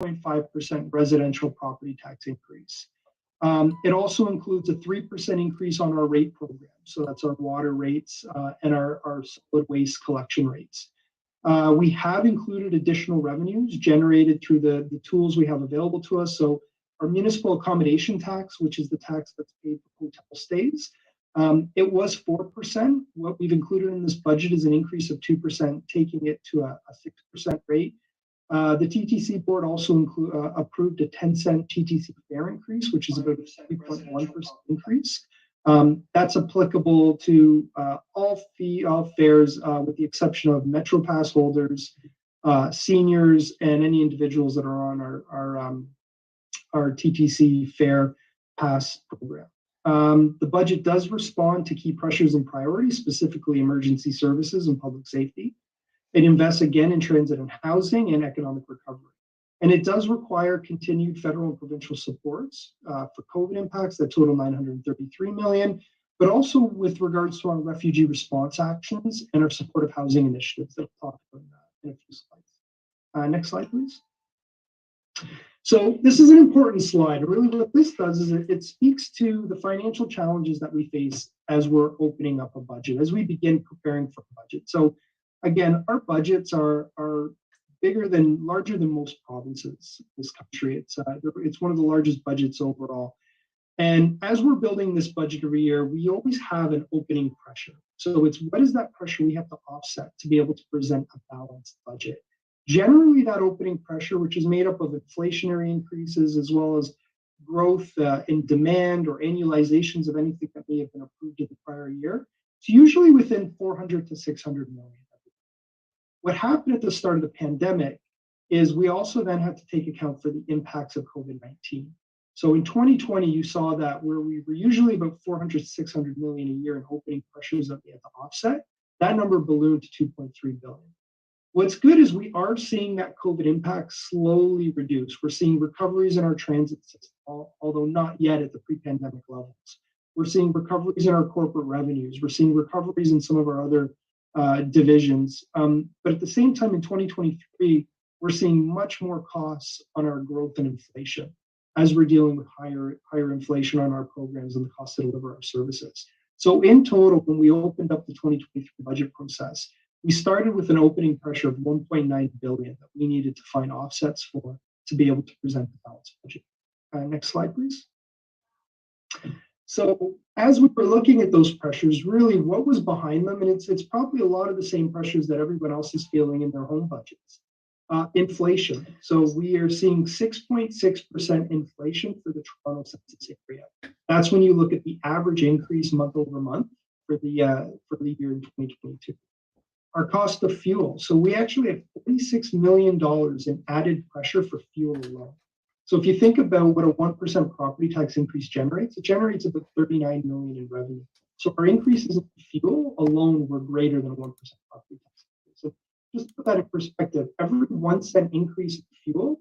2.5% residential property tax increase. It also includes a 3% increase on our rate program. So that's our water rates and our solid waste collection rates. We have included additional revenues generated through the tools we have available to us. So our municipal accommodation tax, which is the tax that's paid for hotel stays, it was 4%. What we've included in this budget is an increase of 2%, taking it to a 6% rate. The TTC board also approved a 10-cent TTC fare increase, which is about a 3.1% increase. That's applicable to all fares, with the exception of Metro Pass holders, seniors, and any individuals that are on our TTC fare pass program. The budget does respond to key pressures and priorities, specifically emergency services and public safety. It invests again in transit and housing and economic recovery. And it does require continued federal and provincial supports for COVID impacts that total $933 million, but also with regards to our refugee response actions and our supportive housing initiatives that I'll talk about in a few slides. Next slide, please. So this is an important slide. Really what this does is it speaks to the financial challenges that we face as we're opening up a budget, as we begin preparing for a budget. So again, our budgets are larger than most provinces in this country. It's one of the largest budgets overall. And as we're building this budget every year, we always have an opening pressure. So it's what is that pressure we have to offset to be able to present a balanced budget? Generally, that opening pressure, which is made up of inflationary increases as well as growth in demand or annualizations of anything that may have been approved in the prior year, it's usually within 400 to 600 million. What happened at the start of the pandemic is we also then had to take account for the impacts of COVID-19. So in 2020, you saw that where we were usually about 400 to 600 million a year in opening pressures that we had to offset, that number ballooned to 2.3 billion. What's good is we are seeing that COVID impact slowly reduce. We're seeing recoveries in our transit system, although not yet at the pre-pandemic levels. We're seeing recoveries in our corporate revenues. We're seeing recoveries in some of our other divisions. But at the same time, in 2023, we're seeing much more costs on our growth and inflation as we're dealing with higher inflation on our programs and the cost to deliver our services. So in total, when we opened up the 2023 budget process, we started with an opening pressure of 1.9 billion that we needed to find offsets for to be able to present the balanced budget. Next slide, please. So as we were looking at those pressures, really what was behind them, and it's probably a lot of the same pressures that everyone else is feeling in their home budgets. Inflation. So we are seeing 6.6% inflation for the Toronto census area. That's when you look at the average increase month over month for the year in 2022. Our cost of fuel. So we actually have $46 million in added pressure for fuel alone. So if you think about what a 1% property tax increase generates, it generates about $39 million in revenue. So our increases in fuel alone were greater than a 1% property tax increase. So just to put that in perspective, every 1 cent increase in fuel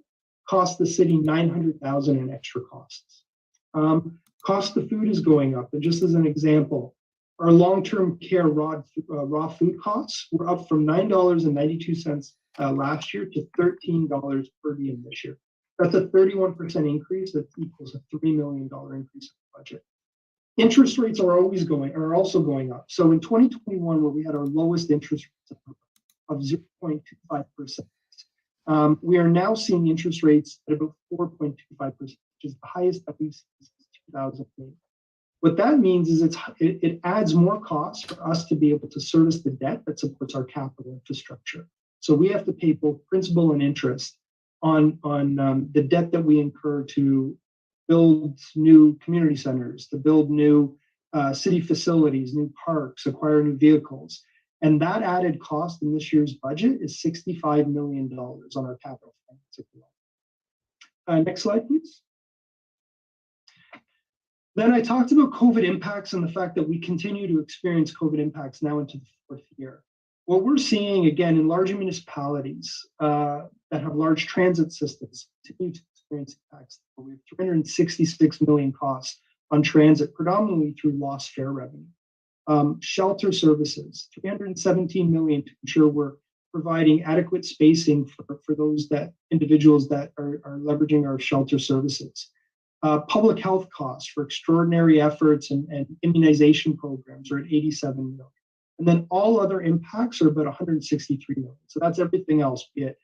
costs the city $900,000 in extra costs. Cost of food is going up. And just as an example, our long-term care raw food costs were up from $9.92 last year to $13 per diem this year. That's a 31% increase. That equals a $3 million increase in the budget. Interest rates are also going up. So in 2021, where we had our lowest interest rates of 0.25%, we are now seeing interest rates at about 4.25%, which is the highest that we've seen since 2008. What that means is it adds more costs for us to be able to service the debt that supports our capital infrastructure. So we have to pay both principal and interest on the debt that we incur to build new community centers, to build new city facilities, new parks, acquire new vehicles. And that added cost in this year's budget is $65 million on our capital finance. Next slide, please. Then I talked about COVID impacts and the fact that we continue to experience COVID impacts now into the fourth year. What we're seeing, again, in larger municipalities that have large transit systems continue to experience impacts. We have 366 million costs on transit, predominantly through lost fare revenue. Shelter services, 317 million to ensure we're providing adequate spacing for those individuals that are leveraging our shelter services. Public health costs for extraordinary efforts and immunization programs are at 87 million. And then all other impacts are about 163 million. So that's everything else, be it,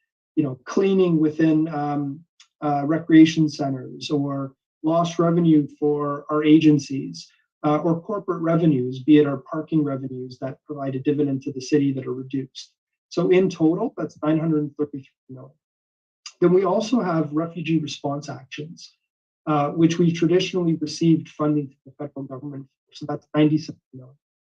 cleaning within recreation centers, or lost revenue for our agencies, or corporate revenues, be it our parking revenues that provide a dividend to the city that are reduced. So in total, that's 933 million. Then we also have refugee response actions, which we traditionally received funding from the federal government. So that's 97 million.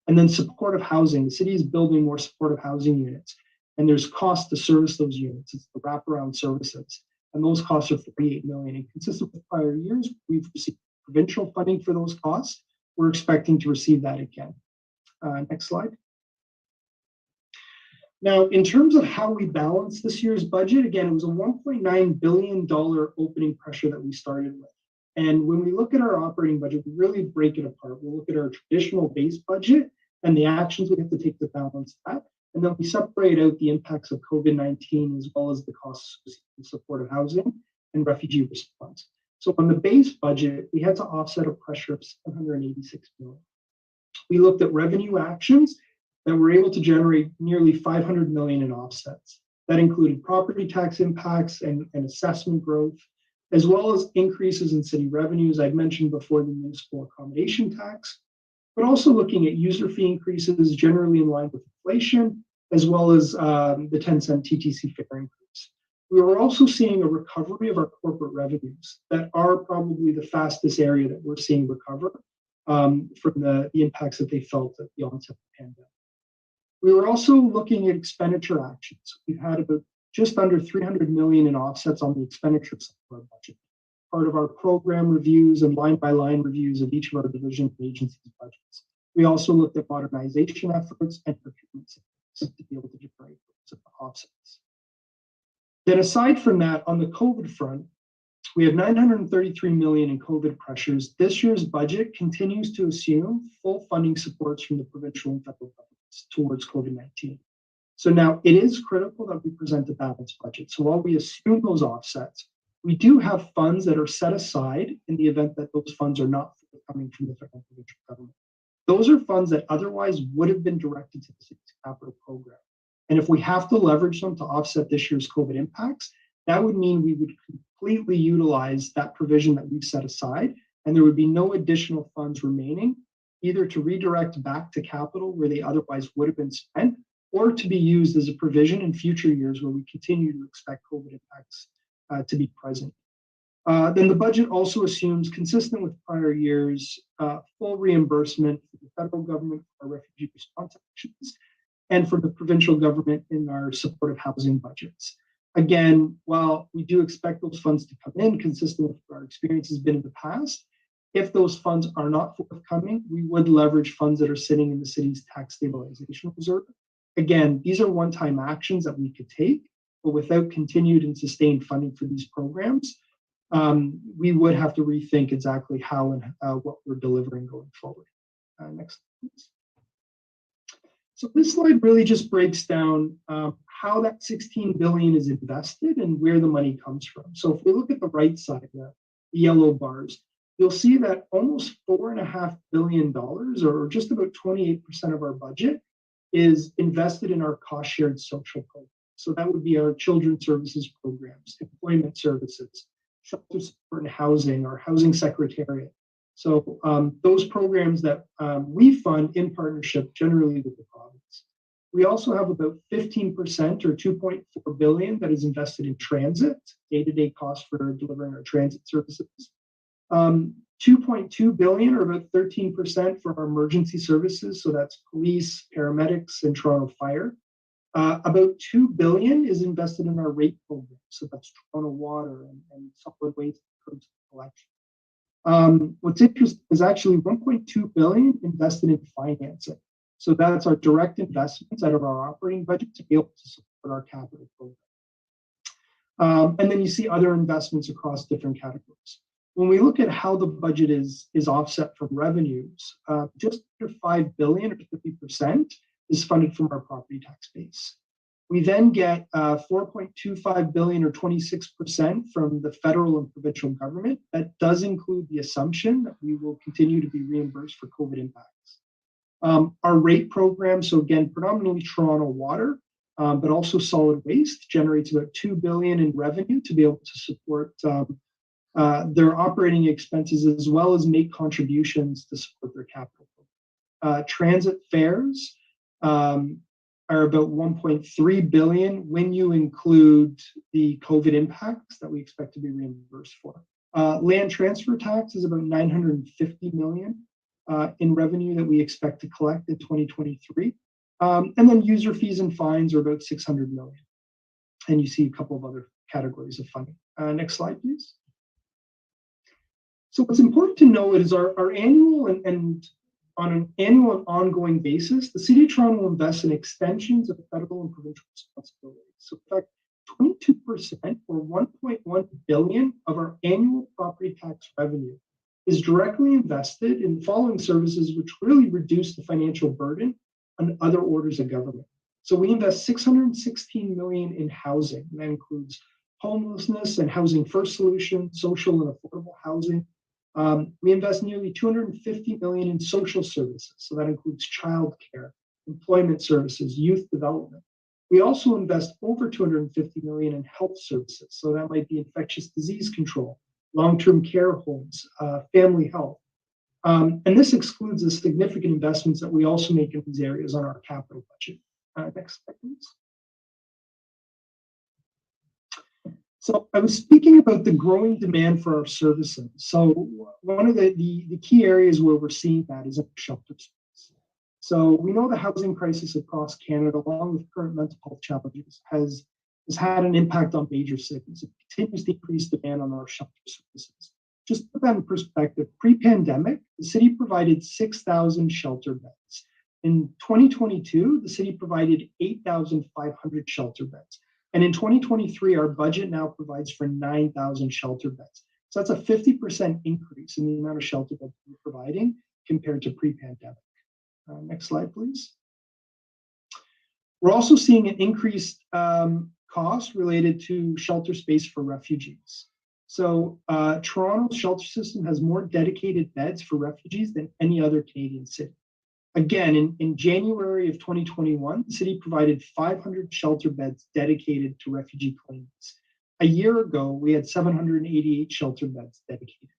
And then supportive housing. The city is building more supportive housing units, and there's cost to service those units. It's the wraparound services. And those costs are 48 million. And consistent with prior years, we've received provincial funding for those costs. We're expecting to receive that again. Next slide. Now, in terms of how we balance this year's budget, again, it was a $1.9 billion opening pressure that we started with. And when we look at our operating budget, we really break it apart. We'll look at our traditional base budget and the actions we have to take to balance that. And then we separate out the impacts of COVID-19 as well as the costs of supportive housing and refugee response. So on the base budget, we had to offset a pressure of $786 million. We looked at revenue actions that were able to generate nearly $500 million in offsets. That included property tax impacts and assessment growth, as well as increases in city revenues. I've mentioned before the municipal accommodation tax, but also looking at user fee increases generally in line with inflation, as well as the 10-cent TTC fare increase. We were also seeing a recovery of our corporate revenues that are probably the fastest area that we're seeing recover from the impacts that they felt at the onset of the pandemic. We were also looking at expenditure actions. We've had about just under 300 million in offsets on the expenditure side of our budget, part of our program reviews and line-by-line reviews of each of our division and agencies' budgets. We also looked at modernization efforts and procurement to be able to generate those offsets. Then aside from that, on the COVID front, we have 933 million in COVID pressures. This year's budget continues to assume full funding supports from the provincial and federal governments towards COVID-19. So now it is critical that we present a balanced budget. So while we assume those offsets, we do have funds that are set aside in the event that those funds are not coming from the federal and provincial government. Those are funds that otherwise would have been directed to the city's capital program. And if we have to leverage them to offset this year's COVID impacts, that would mean we would completely utilize that provision that we've set aside, and there would be no additional funds remaining, either to redirect back to capital where they otherwise would have been spent, or to be used as a provision in future years where we continue to expect COVID impacts to be present. Then the budget also assumes, consistent with prior years, full reimbursement for the federal government for our refugee response actions and for the provincial government in our supportive housing budgets. Again, while we do expect those funds to come in, consistent with what our experience has been in the past, if those funds are not forthcoming, we would leverage funds that are sitting in the city's tax stabilization reserve. Again, these are one-time actions that we could take, but without continued and sustained funding for these programs, we would have to rethink exactly how and what we're delivering going forward. Next, please. So this slide really just breaks down how that 16 billion is invested and where the money comes from. So if we look at the right side, the yellow bars, you'll see that almost $4.5 billion, or just about 28% of our budget, is invested in our cost-shared social programs. So that would be our children's services programs, employment services, shelter support and housing, our housing secretariat. So those programs that we fund in partnership generally with the province. We also have about 15% or 2.4 billion that is invested in transit, day-to-day costs for delivering our transit services. 2.2 billion, or about 13%, for our emergency services. So that's police, paramedics, and Toronto Fire. About 2 billion is invested in our rate program. So that's Toronto Water and solid waste collection. What's interesting is actually 1.2 billion invested in financing. So that's our direct investments out of our operating budget to be able to support our capital program. And then you see other investments across different categories. When we look at how the budget is offset from revenues, just under 5 billion, or 50%, is funded from our property tax base. We then get 4.25 billion or 26% from the federal and provincial government. That does include the assumption that we will continue to be reimbursed for COVID impacts. Our rate program, so again, predominantly Toronto Water, but also solid waste, generates about 2 billion in revenue to be able to support their operating expenses as well as make contributions to support their capital. Transit fares are about 1.3 billion when you include the COVID impacts that we expect to be reimbursed for. Land transfer tax is about 950 million in revenue that we expect to collect in 2023. And then user fees and fines are about 600 million. And you see a couple of other categories of funding. Next slide, please. So what's important to note is our annual and on an annual and ongoing basis, the City of Toronto will invest in extensions of federal and provincial responsibilities. So in fact, 22% or 1.1 billion of our annual property tax revenue is directly invested in the following services, which really reduce the financial burden on other orders of government. So we invest 616 million in housing. That includes homelessness and housing first solutions, social and affordable housing. We invest nearly 250 million in social services. So that includes childcare, employment services, youth development. We also invest over 250 million in health services. So that might be infectious disease control, long-term care homes, family health. And this excludes the significant investments that we also make in these areas on our capital budget. Next slide, please. So I was speaking about the growing demand for our services. So one of the key areas where we're seeing that is in shelter space. So we know the housing crisis across Canada, along with current mental health challenges, has had an impact on major cities. It continues to increase demand on our shelter services. Just to put that in perspective, pre-pandemic, the city provided 6,000 shelter beds. In 2022, the city provided 8,500 shelter beds. And in 2023, our budget now provides for 9,000 shelter beds. So that's a 50% increase in the amount of shelter beds we're providing compared to pre-pandemic. Next slide, please. We're also seeing an increased cost related to shelter space for refugees. So Toronto's shelter system has more dedicated beds for refugees than any other Canadian city. Again, in January of 2021, the city provided 500 shelter beds dedicated to refugee claimants. A year ago, we had 788 shelter beds dedicated.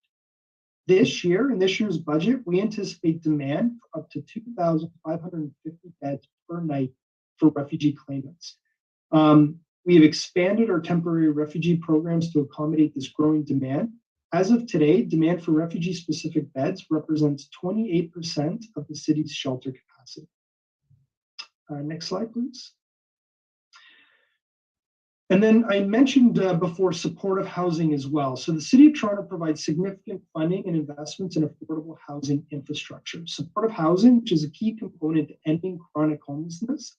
This year, in this year's budget, we anticipate demand for up to 2,550 beds per night for refugee claimants. We have expanded our temporary refugee programs to accommodate this growing demand. As of today, demand for refugee-specific beds represents 28% of the city's shelter capacity. Next slide, please. And then I mentioned before supportive housing as well. So the City of Toronto provides significant funding and investments in affordable housing infrastructure. Supportive housing, which is a key component to ending chronic homelessness,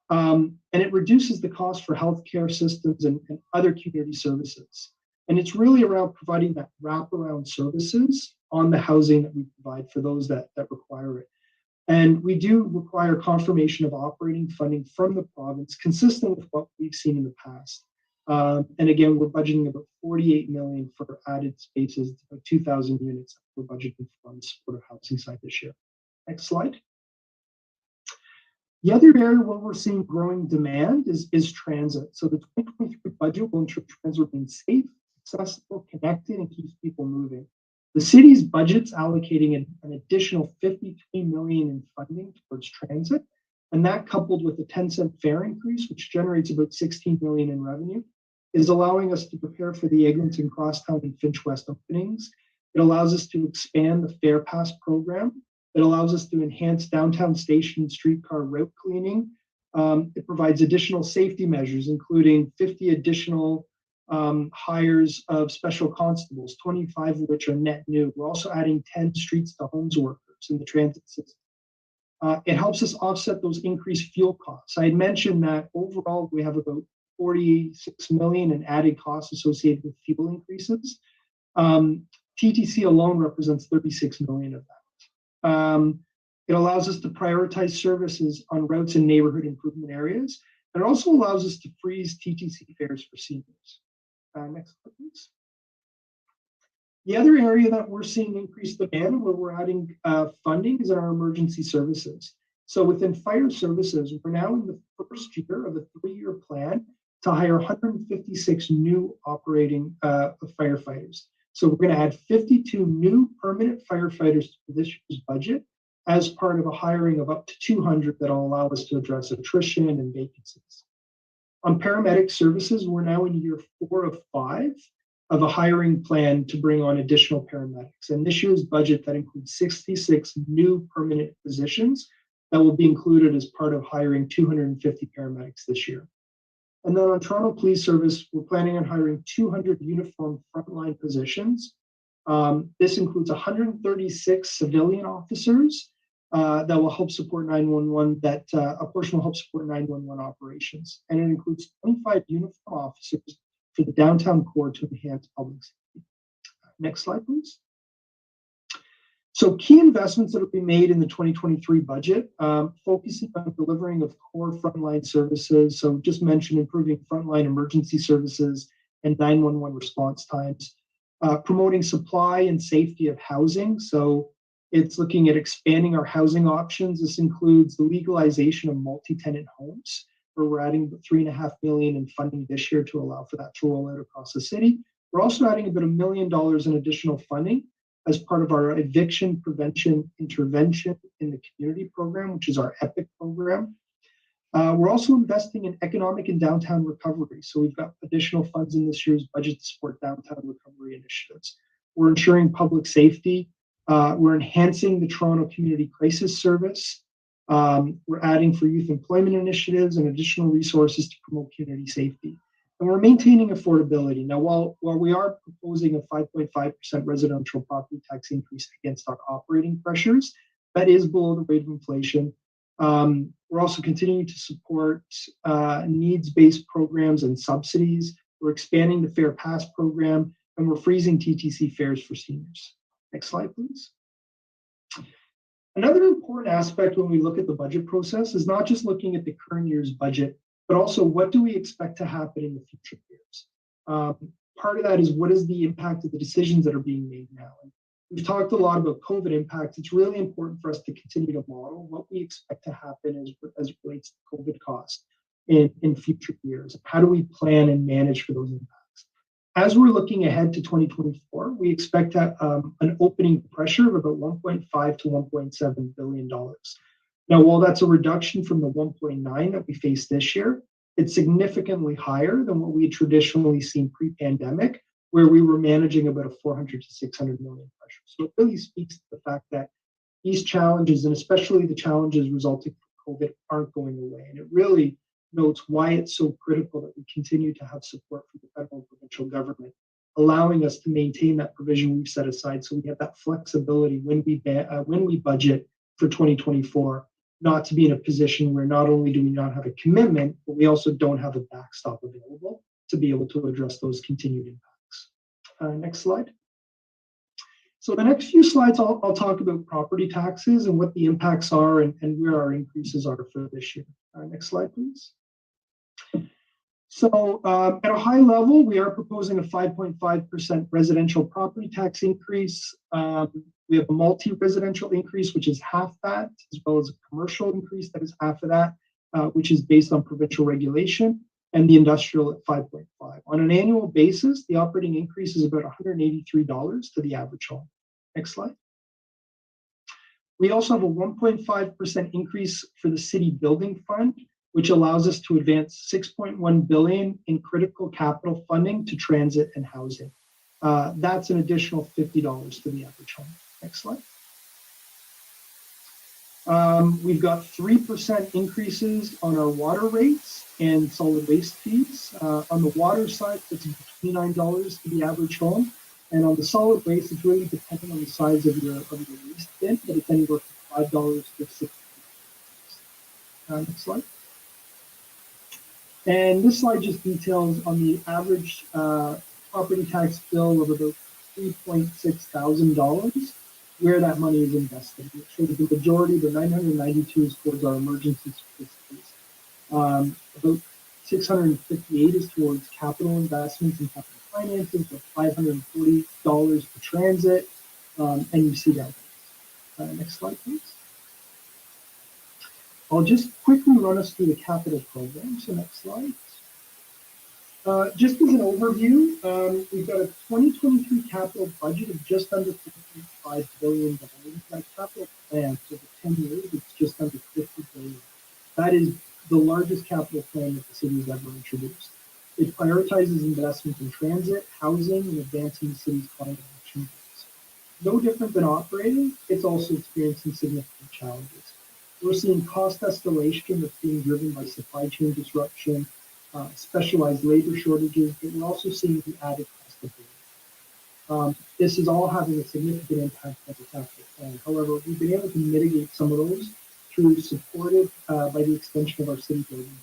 and it reduces the cost for healthcare systems and other community services. And it's really around providing that wraparound services on the housing that we provide for those that require it. And we do require confirmation of operating funding from the province, consistent with what we've seen in the past. And again, we're budgeting about 48 million for added spaces, about 2,000 units that we're budgeting for on the supportive housing side this year. Next slide. The other area where we're seeing growing demand is transit. So the 2023 budget will ensure transit remains safe, accessible, connected, and keeps people moving. The city's budget's allocating an additional 53 million in funding towards transit, and that coupled with a 10-cent fare increase, which generates about 16 million in revenue, is allowing us to prepare for the Eglinton Crosstown and Finch West openings. It allows us to expand the Fare Pass program. It allows us to enhance downtown station and streetcar route cleaning. It provides additional safety measures, including 50 additional hires of special constables, 25 of which are net new. We're also adding 10 streets to homes workers in the transit system. It helps us offset those increased fuel costs. I had mentioned that overall we have about 46 million in added costs associated with fuel increases. TTC alone represents 36 million of that. It allows us to prioritize services on routes in neighborhood improvement areas. And it also allows us to freeze TTC fares for seniors. Next slide, please. The other area that we're seeing increased demand where we're adding funding is in our emergency services. So within fire services, we're now in the first year of a 3-year plan to hire 156 new operating firefighters. So we're going to add 52 new permanent firefighters to this year's budget as part of a hiring of up to 200 that will allow us to address attrition and vacancies. On paramedic services, we're now in year 4 of 5 of a hiring plan to bring on additional paramedics. And this year's budget that includes 66 new permanent positions that will be included as part of hiring 250 paramedics this year. And then on Toronto Police Service, we're planning on hiring 200 uniformed frontline positions. This includes 136 civilian officers that will help support 911, a portion will help support 911 operations. And it includes 25 uniformed officers for the downtown core to enhance public safety. Next slide, please. So key investments that will be made in the 2023 budget, focusing on delivering of core frontline services. So just mentioned improving frontline emergency services and 911 response times, promoting supply and safety of housing. So it's looking at expanding our housing options. This includes the legalization of multi-tenant homes, where we're adding $3.5 million in funding this year to allow for that to roll out across the city. We're also adding about $1 million in additional funding as part of our eviction prevention intervention in the community program, which is our EPIC program. We're also investing in economic and downtown recovery. So we've got additional funds in this year's budget to support downtown recovery initiatives. We're ensuring public safety. We're enhancing the Toronto Community Crisis Service. We're adding for youth employment initiatives and additional resources to promote community safety. And we're maintaining affordability. Now, while we are proposing a 5.5% residential property tax increase against our operating pressures, that is below the rate of inflation. We're also continuing to support needs-based programs and subsidies. We're expanding the Fair Pass program, and we're freezing TTC fares for seniors. Next slide, please. Another important aspect when we look at the budget process is not just looking at the current year's budget, but also what do we expect to happen in the future years? Part of that is what is the impact of the decisions that are being made now? And we've talked a lot about COVID impacts. It's really important for us to continue to model what we expect to happen as it relates to COVID costs in future years. How do we plan and manage for those impacts? As we're looking ahead to 2024, we expect an opening pressure of about $1.5 to $1.7 billion. Now, while that's a reduction from the 1.9 that we faced this year, it's significantly higher than what we had traditionally seen pre-pandemic, where we were managing about a 400 to 600 million pressure. So it really speaks to the fact that these challenges, and especially the challenges resulting from COVID, aren't going away. And it really notes why it's so critical that we continue to have support from the federal and provincial government, allowing us to maintain that provision we've set aside so we have that flexibility when we budget for 2024, not to be in a position where not only do we not have a commitment, but we also don't have a backstop available to be able to address those continued impacts. Next slide. So the next few slides, I'll talk about property taxes and what the impacts are and where our increases are for this year. Next slide, please. So at a high level, we are proposing a 5.5% residential property tax increase. We have a multi-residential increase, which is half that, as well as a commercial increase that is half of that, which is based on provincial regulation, and the industrial at 5.5. On an annual basis, the operating increase is about $183 to the average home. Next slide. We also have a 1.5% increase for the city building fund, which allows us to advance $6.1 billion in critical capital funding to transit and housing. That's an additional $50 to the average home. Next slide. We've got 3% increases on our water rates and solid waste fees. On the water side, it's $29 to the average home. And on the solid waste, it's really dependent on the size of your waste bin, but it's anywhere from $5 to $6. Next slide. And this slide just details on the average property tax bill of about $3.6 thousand where that money is invested. It shows the majority, the 992, is towards our emergency services. About 658 is towards capital investments and capital finances, with $540 for transit, and you see that. Next slide, please. I'll just quickly run us through the capital program. So next slide. Just as an overview, we've got a 2023 capital budget of just under $4.5 billion. That capital plan for the 10 years, it's just under $50 billion. That is the largest capital plan that the city has ever introduced. It prioritizes investment in transit, housing, and advancing the city's climate action goals. No different than operating, it's also experiencing significant challenges. We're seeing cost escalation that's being driven by supply chain disruption, specialized labor shortages, but we're also seeing the added cost of living. This is all having a significant impact on the capital plan. However, we've been able to mitigate some of those through supported by the extension of our city building.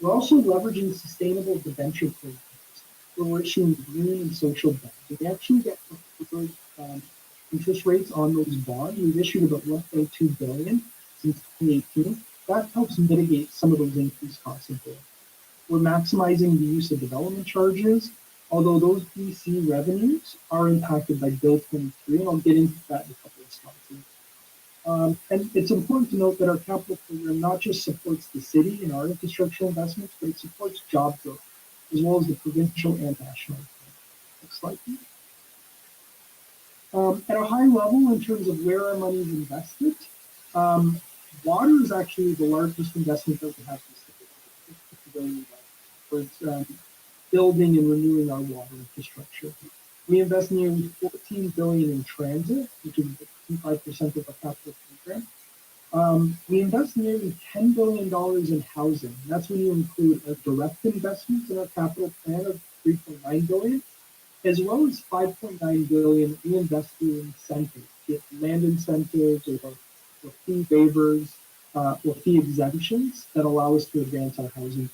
We're also leveraging sustainable debenture programs where we're issuing green and social bonds. We actually get preferred interest rates on those bonds. We've issued about $1.2 billion since 2018. That helps mitigate some of those increased costs of living. We're maximizing the use of development charges, although those BC revenues are impacted by Bill 23, and I'll get into that in a couple of slides. And it's important to note that our capital program not just supports the city and our infrastructure investments, but it supports job growth, as well as the provincial and national. Next slide, please. At a high level, in terms of where our money is invested, water is actually the largest investment that we have this year, towards building and renewing our water infrastructure. We invest nearly $14 billion in transit, which is 25% of our capital program. We invest nearly $10 billion in housing. That's when you include our direct investments in our capital plan of $3.9 billion, as well as $5.9 billion we invest through incentives, be it land incentives or fee waivers or fee exemptions that allow us to advance our housing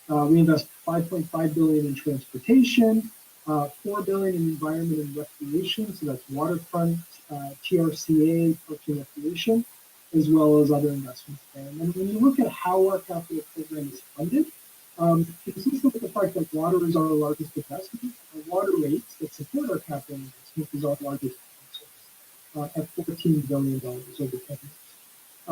goals. We invest $5.5 billion in transportation, $4 billion in environment and recreation, so that's waterfront, TRCA, parks and recreation, as well as other investments there. And then when you look at how our capital program is funded, consistent with the fact that water is our largest investment, our water rates that support our capital investment is our largest source at $14 billion over 10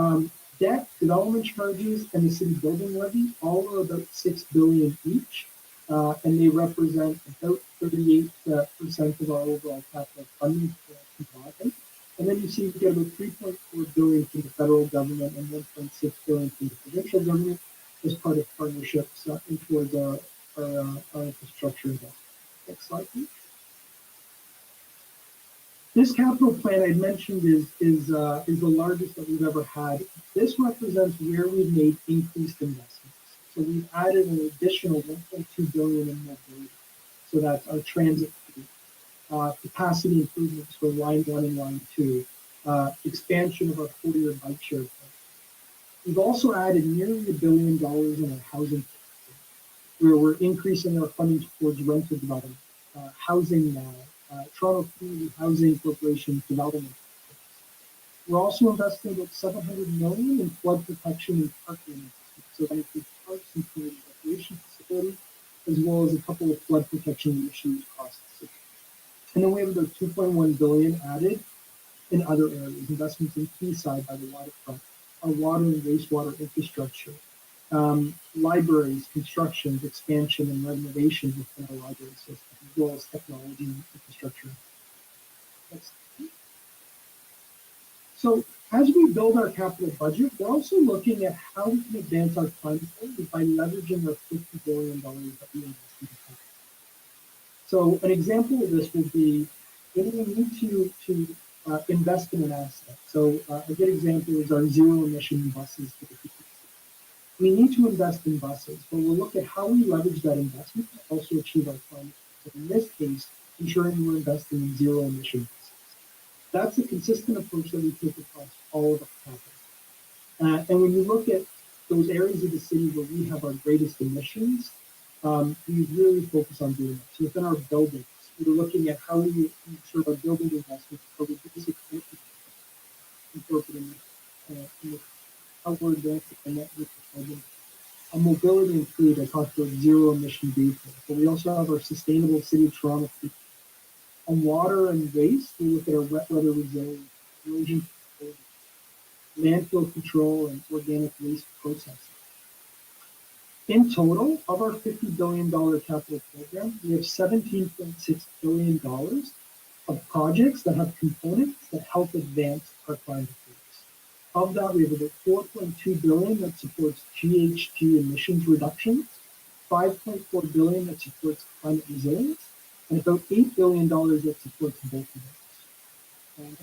years. Debt, development charges, and the city building levy all are about $6 billion each, and they represent about 38% of our overall capital funding combined. And then you see we get about $3.4 billion from the federal government and $1.6 billion from the provincial government as part of partnerships in towards our infrastructure investment. Next slide, please. This capital plan I mentioned is the largest that we've ever had. This represents where we've made increased investments. So we've added an additional $1.2 billion in mobility. So that's our transit fleet, capacity improvements for Line 1 and Line 2, expansion of our 40-year bike share plan. We've also added nearly $1 billion in our housing plan, where we're increasing our funding towards rental development, housing now, Toronto Community Housing Corporation development. We're also investing about $700 million in flood protection and parking. So that includes parks and community recreation facilities, as well as a couple of flood protection issues across the city. And then we have about $2.1 billion added in other areas, investments in Quayside by the waterfront, our water and wastewater infrastructure, libraries, construction, expansion, and renovation within our library system, as well as technology and infrastructure. So as we build our capital budget, we're also looking at how we can advance our climate goals by leveraging our $50 billion that we invest in the country. So an example of this would be when we need to invest in an asset. So a good example is our zero-emission buses for the future. We need to invest in buses, but we'll look at how we leverage that investment to also achieve our climate goals. So in this case, ensuring we're investing in zero-emission buses. That's a consistent approach that we take across all of our capital. And when you look at those areas of the city where we have our greatest emissions, we really focus on doing that. So within our buildings, we're looking at how we ensure our building investments are reducing incorporating how we're advancing the net zero carbon On mobility and fleet, I talked about zero emission vehicles, but we also have our sustainable City of Toronto fleet. On water and waste, we look at our wet weather resilience, erosion control, landfill control, and organic waste processing. In total, of our $50 billion capital program, we have $17.6 billion of projects that have components that help advance our climate goals. Of that, we have about $4.2 billion that supports GHG emissions reductions, $5.4 billion that supports climate resilience, and about $8 billion that supports both of those.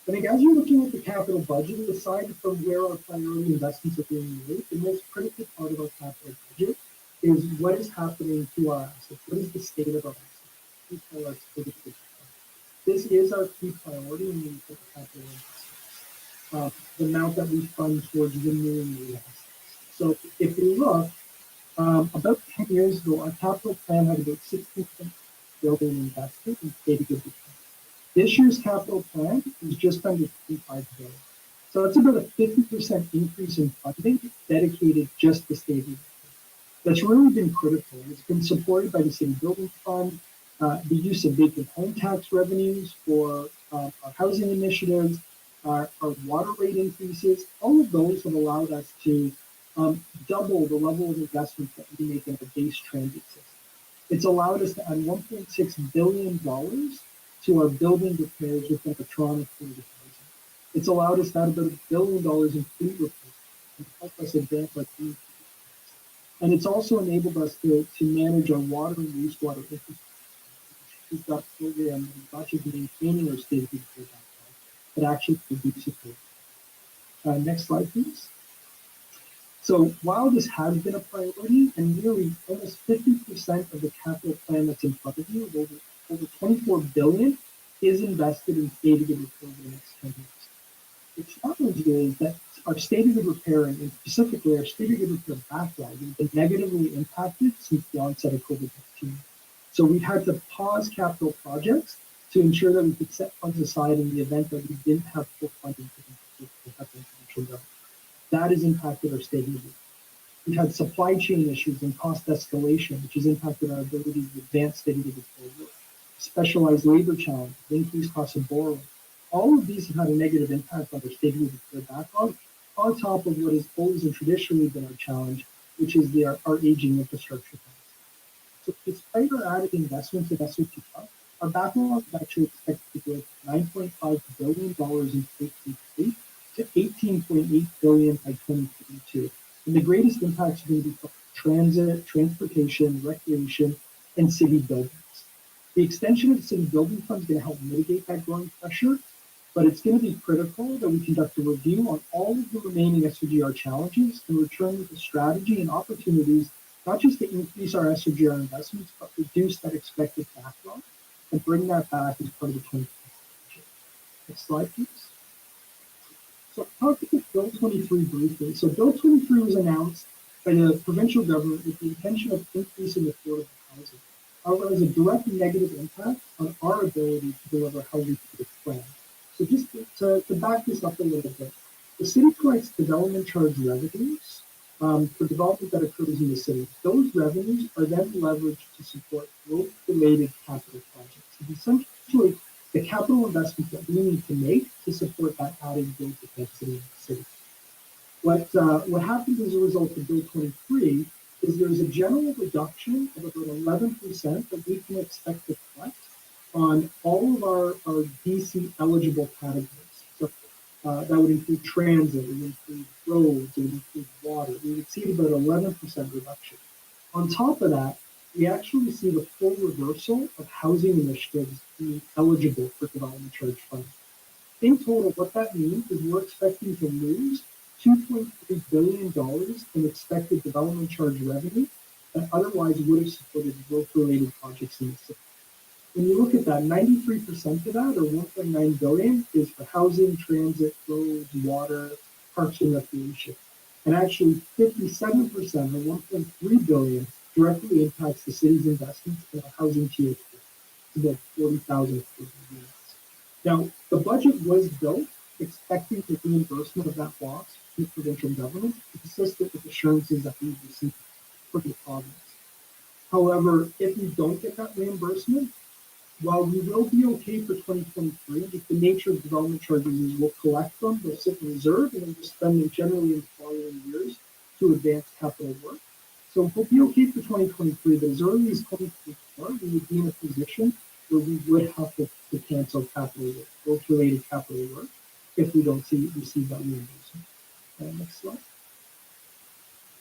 I think as you're looking at the capital budget, aside from where our priority investments are being made, the most critical part of our capital budget is what is happening to our assets. What is the state of our assets? This is our key priority when we look at the capital investments. The amount that we fund towards renewing the assets. So if we look, about 10 years ago, our capital plan had about $16 billion invested in stated good return. This year's capital plan is just under $25 billion. So that's about a 50% increase in funding dedicated just to stated return. That's really been critical. It's been supported by the City Building Fund, the use of vacant home tax revenues for our housing initiatives, our water rate increases. All of those have allowed us to double the level of investment that we make in our base transit system. It's allowed us to add $1.6 billion to our building repairs within the Toronto Community Housing. It's allowed us to add about $1 billion in fleet repairs and help us advance our community. And it's also enabled us to manage our water and wastewater infrastructure. We've got a program not just maintaining our state of the art, but actually produces it. Next slide, please. So while this has been a priority, and nearly almost 50% of the capital plan that's in front of you, over $24 billion, is invested in stated good repair over the next 10 years. The challenge is that our stated good repair, and specifically our stated good repair backlog, has been negatively impacted since the onset of COVID-19. So we've had to pause capital projects to ensure that we could set funds aside in the event that we didn't have full funding to have the provincial government. That has impacted our stated good repair. We've had supply chain issues and cost escalation, which has impacted our ability to advance stated good repair work. Specialized labor challenges, increased cost of borrowing. All of these have had a negative impact on our stated good repair backlog, on top of what has always and traditionally been our challenge, which is our aging infrastructure. So despite our added investments in SO2+, our backlog is actually expected to grow from $9.5 billion in 2023 to $18.8 billion by 2032. And the greatest impacts are going to be from transit, transportation, recreation, and city buildings. The extension of the City Building Fund is going to help mitigate that growing pressure, but it's going to be critical that we conduct a review on all of the remaining SOGR challenges and return with a strategy and opportunities, not just to increase our SOGR investments, but reduce that expected backlog and bring that back as part of the 2020 budget. Next slide, please. So I'll talk about Bill 23 briefly. So Bill 23 was announced by the provincial government with the intention of increasing affordable housing. However, it has a direct negative impact on our ability to deliver housing to this plan. So just to back this up a little bit, the city collects development charge revenues for development that occurs in the city. Those revenues are then leveraged to support growth-related capital projects. It's essentially the capital investments that we need to make to support that added growth capacity in the city. What happens as a result of Bill 23 is there's a general reduction of about 11% that we can expect to collect on all of our DC eligible categories. So that would include transit, it would include roads, it would include water. We would see about 11% reduction. On top of that, we actually see the full reversal of housing initiatives being eligible for development charge funding. In total, what that means is we're expecting to lose $2.3 billion in expected development charge revenue that otherwise would have supported growth-related projects in the city. When you look at that, 93% of that, or $1.9 billion, is for housing, transit, roads, water, parks, and recreation. And actually, 57%, or $1.3 billion, directly impacts the city's investments in our housing tier 4. It's about 40,000 units. Now, the budget was built expecting the reimbursement of that loss the provincial government, consistent with assurances that we've received from the province. However, if we don't get that reimbursement, while we will be okay for 2023, if the nature of development charges is we'll collect them, they'll sit in reserve, and then we'll spend them generally in the following years to advance capital work. So we'll be okay for 2023, but as early as 2024, we would be in a position where we would have to cancel capital work, growth-related capital work, if we don't receive that reimbursement. Next slide.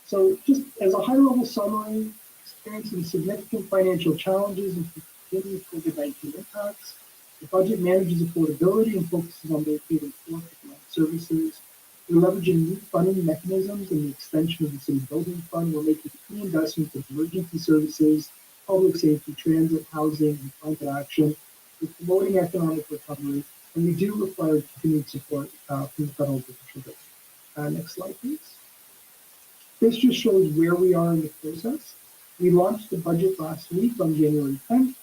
So just as a high-level summary, experiencing significant financial challenges and continued COVID-19 impacts. The budget manages affordability and focuses on maintaining core economic services. We're leveraging new funding mechanisms and the extension of the City Building Fund. We're making key investments in emergency services, public safety, transit, housing, and climate action. We're promoting economic recovery, and we do require continued support from the federal and provincial government. Next slide, please. This just shows where we are in the process. We launched the budget last week on January 10th.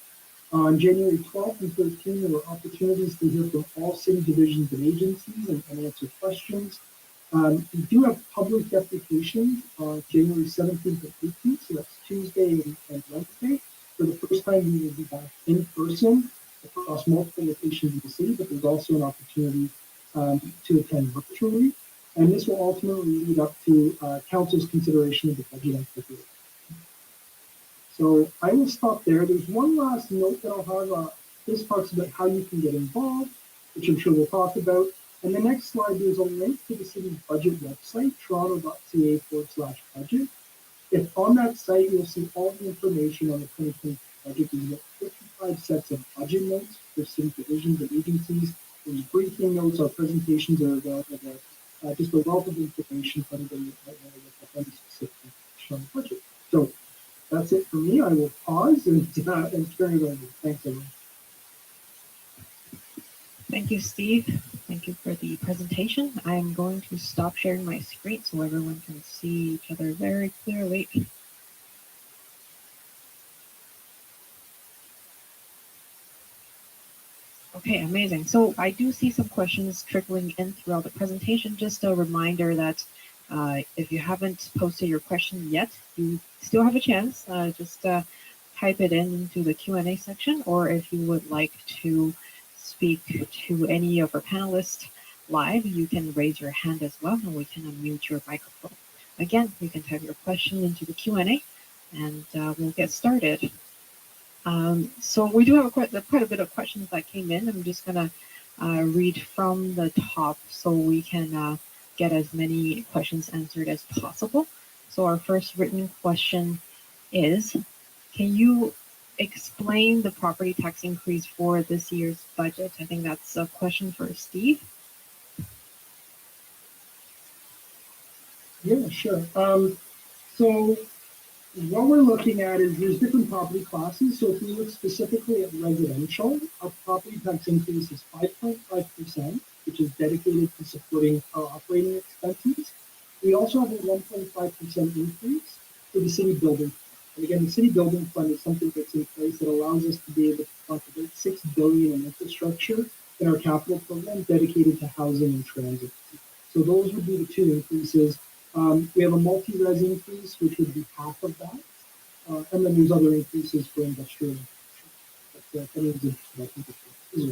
On January 12th and 13th, there were opportunities to hear from all city divisions and agencies and answer questions. We do have public applications on January 17th and 18th, so that's Tuesday and Wednesday. For the first time, we will be back in person across multiple locations in the city, but there's also an opportunity to attend virtually. And this will ultimately lead up to Council's consideration of the budget and appropriation. So I will stop there. There's one last note that I'll have. This talks about how you can get involved, which I'm sure we'll talk about. And the next slide, there's a link to the city's budget website, toronto.ca/budget. If on that site, you'll see all the information on the 2020 budget. There's about 55 sets of budget notes for city divisions and agencies. There's briefing notes. Our presentations are available there. Just a wealth of information for anybody that might want to look up any specific information on the budget. So that's it for me. I will pause and turn it over. Thanks, everyone. Thank you, Steve. Thank you for the presentation. I'm going to stop sharing my screen so everyone can see each other very clearly. Okay, amazing. So I do see some questions trickling in throughout the presentation. Just a reminder that if you haven't posted your question yet, you still have a chance. Just type it into the Q&A section, or if you would like to speak to any of our panelists live, you can raise your hand as well, and we can unmute your microphone. Again, you can type your question into the Q&A, and we'll get started. So we do have quite a bit of questions that came in. I'm just going to read from the top so we can get as many questions answered as possible. So our first written question is, can you explain the property tax increase for this year's budget? I think that's a question for Steve. Yeah, sure. So what we're looking at is there's different property classes. So if we look specifically at residential, our property tax increase is 5.5%, which is dedicated to supporting our operating expenses. We also have a 1.5% increase for the city building fund. And again, the city building fund is something that's in place that allows us to be able to fund about $6 billion in infrastructure in our capital program dedicated to housing and transit. So those would be the two increases. We have a multi-res increase, which would be half of that. And then there's other increases for industrial infrastructure. But that is interesting as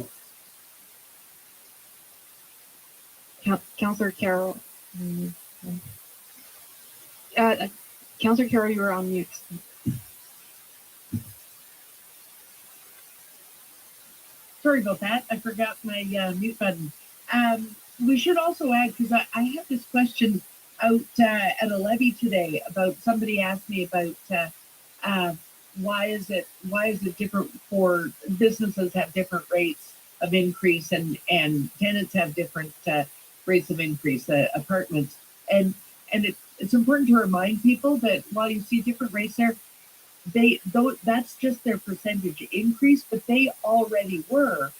well. Councillor Carroll. Councillor Carroll, you are on mute. Sorry about that. I forgot my mute button. We should also add, because I had this question out at a levy today about somebody asked me about why is it different for businesses have different rates of increase and tenants have different rates of increase, apartments, and it's important to remind people that while you see different rates there, that's just their percentage increase, but they already were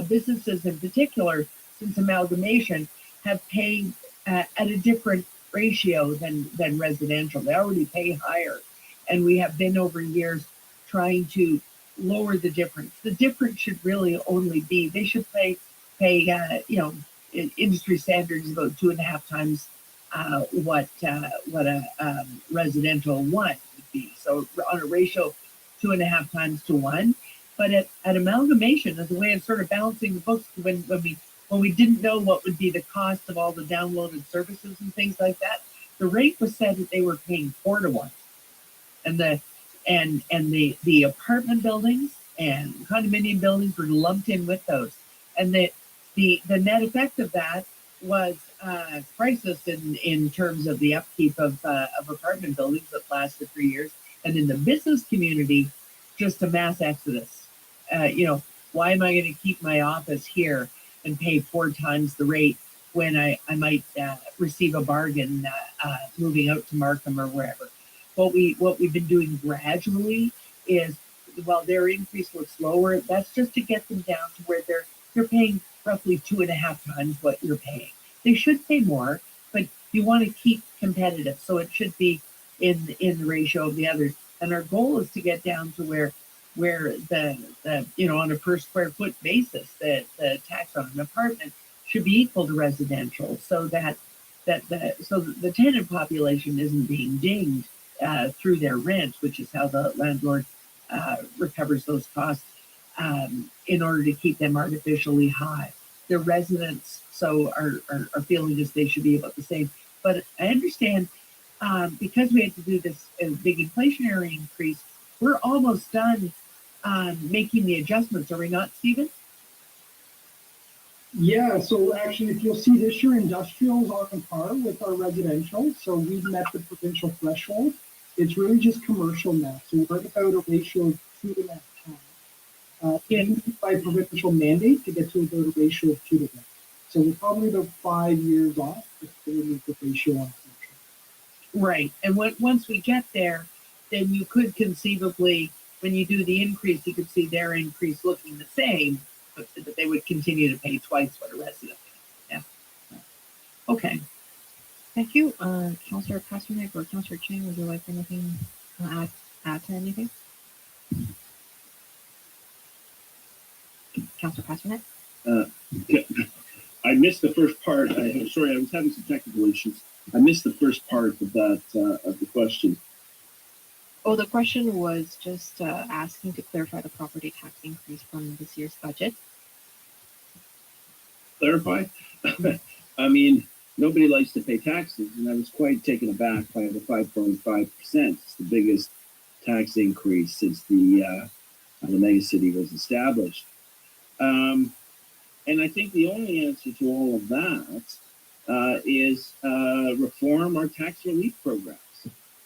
businesses in particular since amalgamation have paid at a different ratio than residential. They already pay higher, and we have been over years trying to lower the difference. The difference should really only be they should pay industry standards about 2.5 times what a residential one would be. So on a ratio 2.5 times to 1. But at amalgamation as a way of sort of balancing the books when we didn't know what would be the cost of all the downloaded services and things like that, the rate was said that they were paying 4 to 1. And the apartment buildings and condominium buildings were lumped in with those. And the net effect of that was priceless in terms of the upkeep of apartment buildings that lasted for years. And in the business community, just a mass exodus. Why am I going to keep my office here and pay 4 times the rate when I might receive a bargain moving out to Markham or wherever? What we've been doing gradually is, while their increase looks lower, that's just to get them down to where they're paying roughly 2.5 times what you're paying. They should pay more, but you want to keep competitive, so it should be in the ratio of the others. And our goal is to get down to where the on a per square foot basis, the tax on an apartment should be equal to residential, so that the tenant population isn't being dinged through their rent, which is how the landlord recovers those costs in order to keep them artificially high. The residents are feeling as they should be about the same. But I understand because we had to do this big inflationary increase, we're almost done making the adjustments, are we not, Stephen? Yeah, so actually, if you'll see this year, industrial is on par with our residential. So we've met the provincial threshold. It's really just commercial now. So we're at about a ratio of 2.5 times. By provincial mandate to get to about a ratio of 2 to 1. So we're probably about 5 years off before we meet the ratio on commercial. Right. And once we get there, then you could conceivably, when you do the increase, you could see their increase looking the same, but they would continue to pay twice what a resident pays. Yeah. Okay. Thank you. Councillor Pasternak or Councillor Chang, would you like anything add to anything? Councillor Pasternak? I missed the first part. Sorry, I was having some technical issues. I missed the first part of that of the question. Oh, the question was just asking to clarify the property tax increase from this year's budget. Clarify? I mean, nobody likes to pay taxes, and I was quite taken aback by the 5.5%. It's the biggest tax increase since the megacity was established. And I think the only answer to all of that is reform our tax relief programs.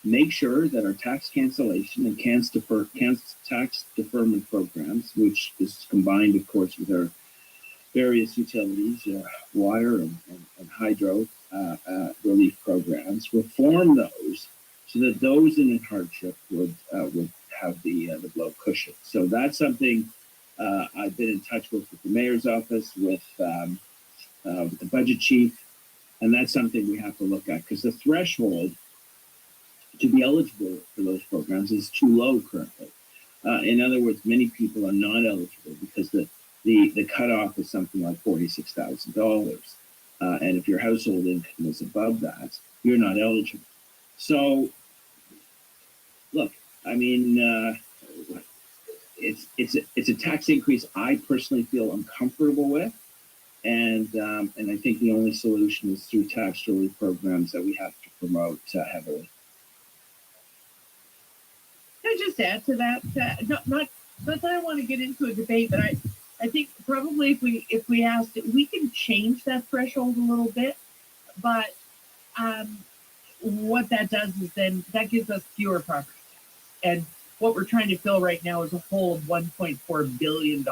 Make sure that our tax cancellation and tax deferment programs, which is combined, of course, with our various utilities, water and hydro relief programs, reform those so that those in hardship would have the blow cushion. So that's something I've been in touch with the mayor's office, with the budget chief, and that's something we have to look at, because the threshold to be eligible for those programs is too low currently. In other words, many people are not eligible because the cutoff is something like $46,000. And if your household income is above that, you're not eligible. So, look, I mean, it's a tax increase I personally feel uncomfortable with, and I think the only solution is through tax relief programs that we have to promote heavily. Can I just add to that? Not that I want to get into a debate, but I think probably if we asked it, we can change that threshold a little bit. But what that does is then that gives us fewer property taxes. And what we're trying to fill right now is a hole of $1.4 billion.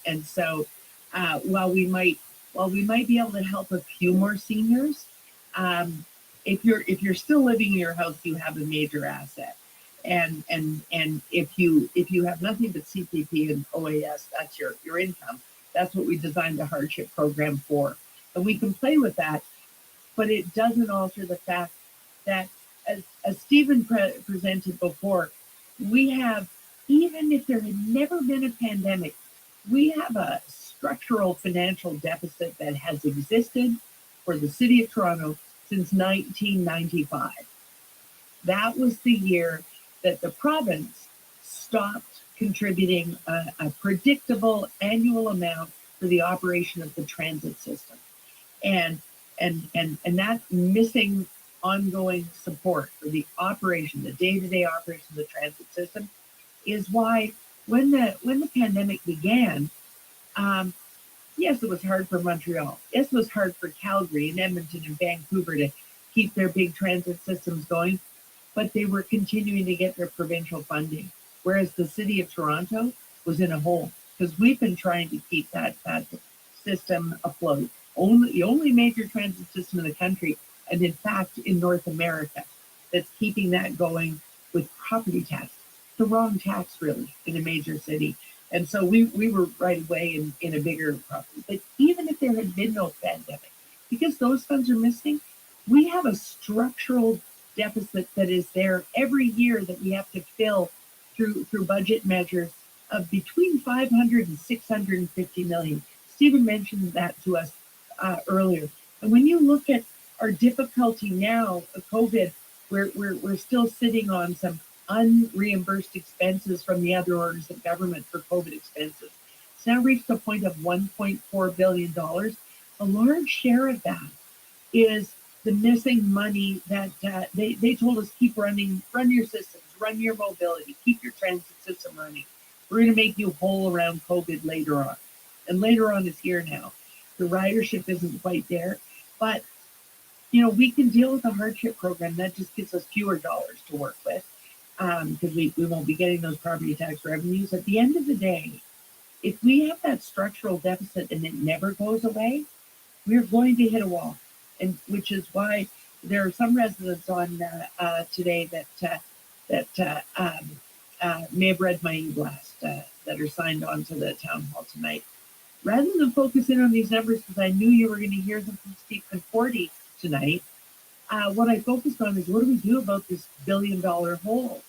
And so while we might be able to help a few more seniors, if you're still living in your house, you have a major asset. And if you have nothing but CPP and OAS, that's your income. That's what we designed the hardship program for. And we can play with that, but it doesn't alter the fact that, as Stephen presented before, we have, even if there had never been a pandemic, we have a structural financial deficit that has existed for the City of Toronto since 1995. That was the year that the province stopped contributing a predictable annual amount for the operation of the transit system. And that missing ongoing support for the operation, the day-to-day operation of the transit system, is why when the pandemic began, yes, it was hard for Montreal. Yes, it was hard for Calgary and Edmonton and Vancouver to keep their big transit systems going, but they were continuing to get their provincial funding, whereas the City of Toronto was in a hole because we've been trying to keep that system afloat. The only major transit system in the country, and in fact in North America, that's keeping that going with property tax. The wrong tax, really, in a major city. And so we were right away in a bigger problem. But even if there had been no pandemic, because those funds are missing, we have a structural deficit that is there every year that we have to fill through budget measures of between 500 and 650 million. Stephen mentioned that to us earlier. And when you look at our difficulty now, COVID, we're still sitting on some unreimbursed expenses from the other orders of government for COVID expenses. It's now reached a point of $1.4 billion. A large share of that is the missing money that they told us run your systems, run your mobility, keep your transit system running. We're going to make you whole around COVID later on. And later on is here now. The ridership isn't quite there, but we can deal with a hardship program that just gives us fewer dollars to work with because we won't be getting those property tax revenues. At the end of the day, if we have that structural deficit and it never goes away, we're going to hit a wall. And which is why there are some residents on today that may have read my e-blast that are signed on to the town hall tonight. Rather than focus in on these numbers, because I knew you were going to hear them from Steve Conforti tonight, what I focused on is what do we do about this $1 billion hole?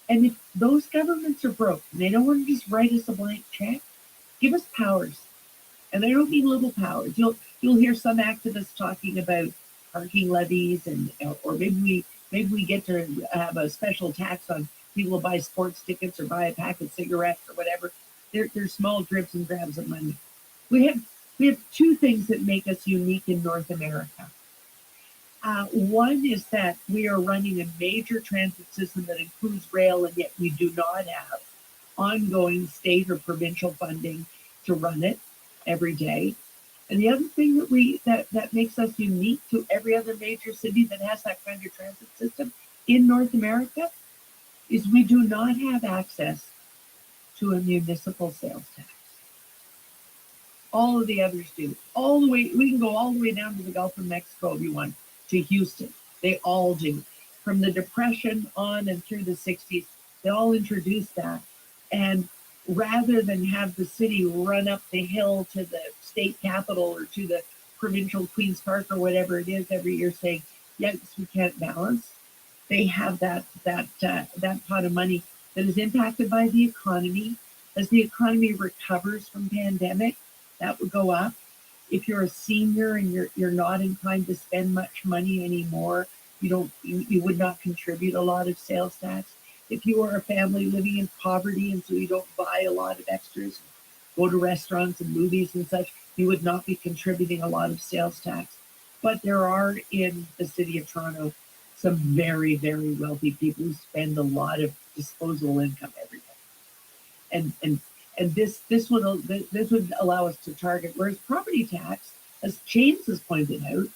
And if those governments are broke and they don't want to just write us a blank check, give us powers. And I don't mean little powers. You'll hear some activists talking about parking levies, or maybe we get to have a special tax on people who buy sports tickets or buy a pack of cigarettes or whatever. They're small dribs and grabs of money. We have two things that make us unique in North America. One is that we are running a major transit system that includes rail, and yet we do not have ongoing state or provincial funding to run it every day. And the other thing that makes us unique to every other major city that has that kind of transit system in North America is we do not have access to a municipal sales tax. All of the others do. All the way, we can go all the way down to the Gulf of Mexico if you want, to Houston. They all do. From the Depression on and through the 60s, they all introduced that. And rather than have the city run up the hill to the state capitol or to the provincial Queen's Park or whatever it is every year saying, yes, we can't balance, they have that pot of money that is impacted by the economy. As the economy recovers from pandemic, that would go up. If you're a senior and you're not inclined to spend much money anymore, you would not contribute a lot of sales tax. If you are a family living in poverty and so you don't buy a lot of extras, go to restaurants and movies and such, you would not be contributing a lot of sales tax. But there are in the City of Toronto some very, very wealthy people who spend a lot of disposable income every day. And this would allow us to target, whereas property tax, as James has pointed out,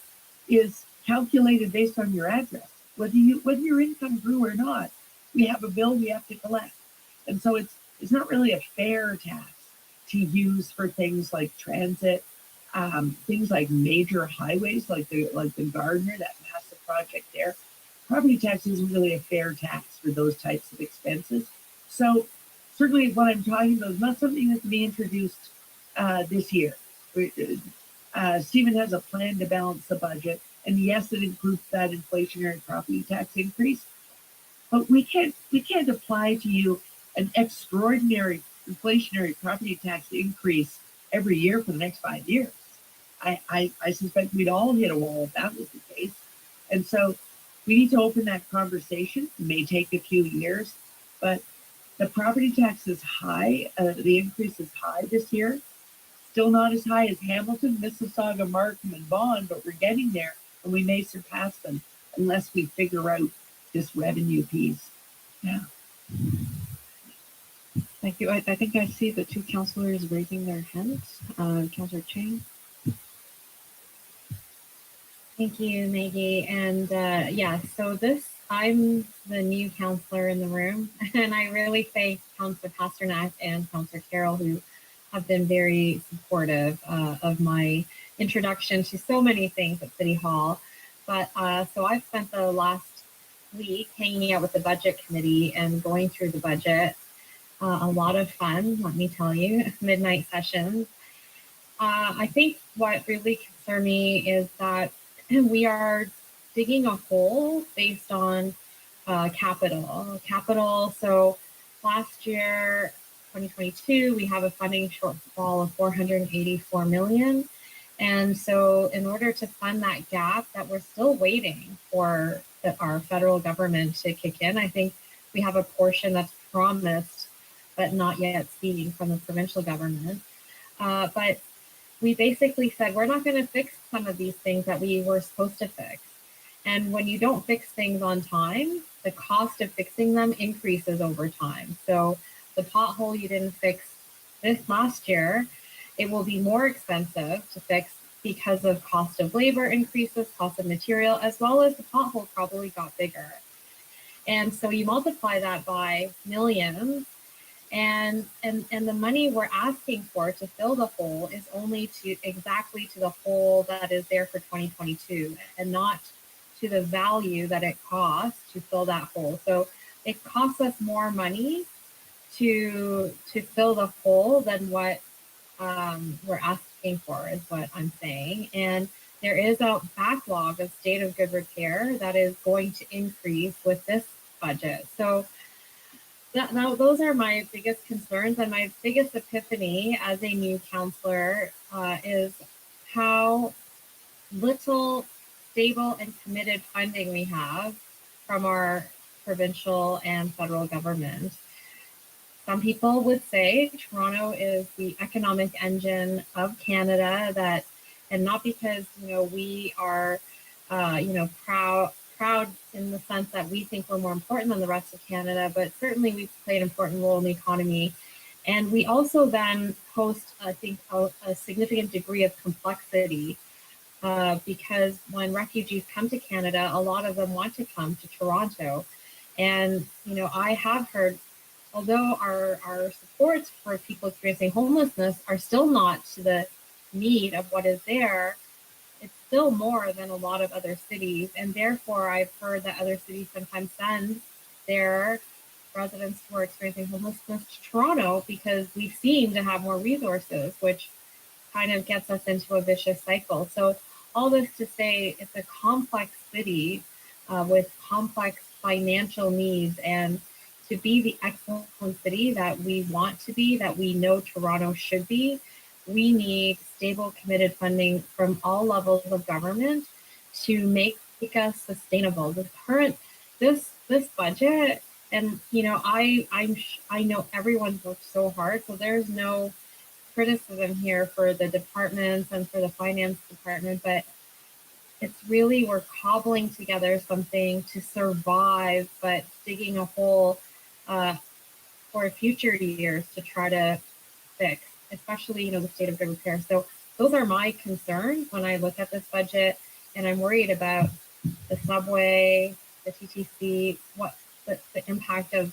is calculated based on your address. Whether your income grew or not, we have a bill we have to collect. And so it's not really a fair tax to use for things like transit, things like major highways, like the Gardiner, that massive project there. Property tax isn't really a fair tax for those types of expenses. So certainly what I'm talking about is not something that can be introduced this year. Stephen has a plan to balance the budget, and yes, it includes that inflationary property tax increase. But we can't apply to you an extraordinary inflationary property tax increase every year for the next 5 years. I suspect we'd all hit a wall if that was the case. And so we need to open that conversation. It may take a few years, but the property tax is high. The increase is high this year. Still not as high as Hamilton, Mississauga, Markham, and Vaughan, but we're getting there, and we may surpass them unless we figure out this revenue piece. Yeah. Thank you. I think I see the two councillors raising their hands. Councillor Chang. Thank you, Maggie. And yeah, so I'm the new counselor in the room, and I really thank Councillor Pasternak and Councillor Carroll, who have been very supportive of my introduction to so many things at City Hall. But so I've spent the last week hanging out with the budget committee and going through the budget. A lot of fun, let me tell you, midnight sessions. I think what really concerned me is that we are digging a hole based on capital. So last year, 2022, we have a funding shortfall of 484 million. And so in order to fund that gap that we're still waiting for our federal government to kick in, I think we have a portion that's promised but not yet seen from the provincial government. But we basically said, we're not going to fix some of these things that we were supposed to fix. And when you don't fix things on time, the cost of fixing them increases over time. So the pothole you didn't fix this last year, it will be more expensive to fix because of cost of labor increases, cost of material, as well as the pothole probably got bigger. And so you multiply that by millions, and the money we're asking for to fill the hole is only exactly to the hole that is there for 2022, and not to the value that it costs to fill that hole. So it costs us more money to fill the hole than what we're asking for, is what I'm saying. And there is a backlog of state of good repair that is going to increase with this budget. So now those are my biggest concerns, and my biggest epiphany as a new counselor is how little stable and committed funding we have from our provincial and federal government. Some people would say Toronto is the economic engine of Canada, and not because we are proud in the sense that we think we're more important than the rest of Canada, but certainly we play an important role in the economy. And we also then host, I think, a significant degree of complexity because when refugees come to Canada, a lot of them want to come to Toronto. And, I have heard, although our supports for people experiencing homelessness are still not to the need of what is there, it's still more than a lot of other cities. And therefore, I've heard that other cities sometimes send their residents who are experiencing homelessness to Toronto because we seem to have more resources, which kind of gets us into a vicious cycle. So all this to say, it's a complex city with complex financial needs, and to be the excellent city that we want to be, that we know Toronto should be, we need stable, committed funding from all levels of government to make us sustainable. This budget, and I know everyone's worked so hard, so there's no criticism here for the departments and for the finance department, but it's really, we're cobbling together something to survive, but digging a hole for future years to try to fix, especially, the state of good repair. So those are my concerns when I look at this budget, and I'm worried about the subway, the TTC, what the impact of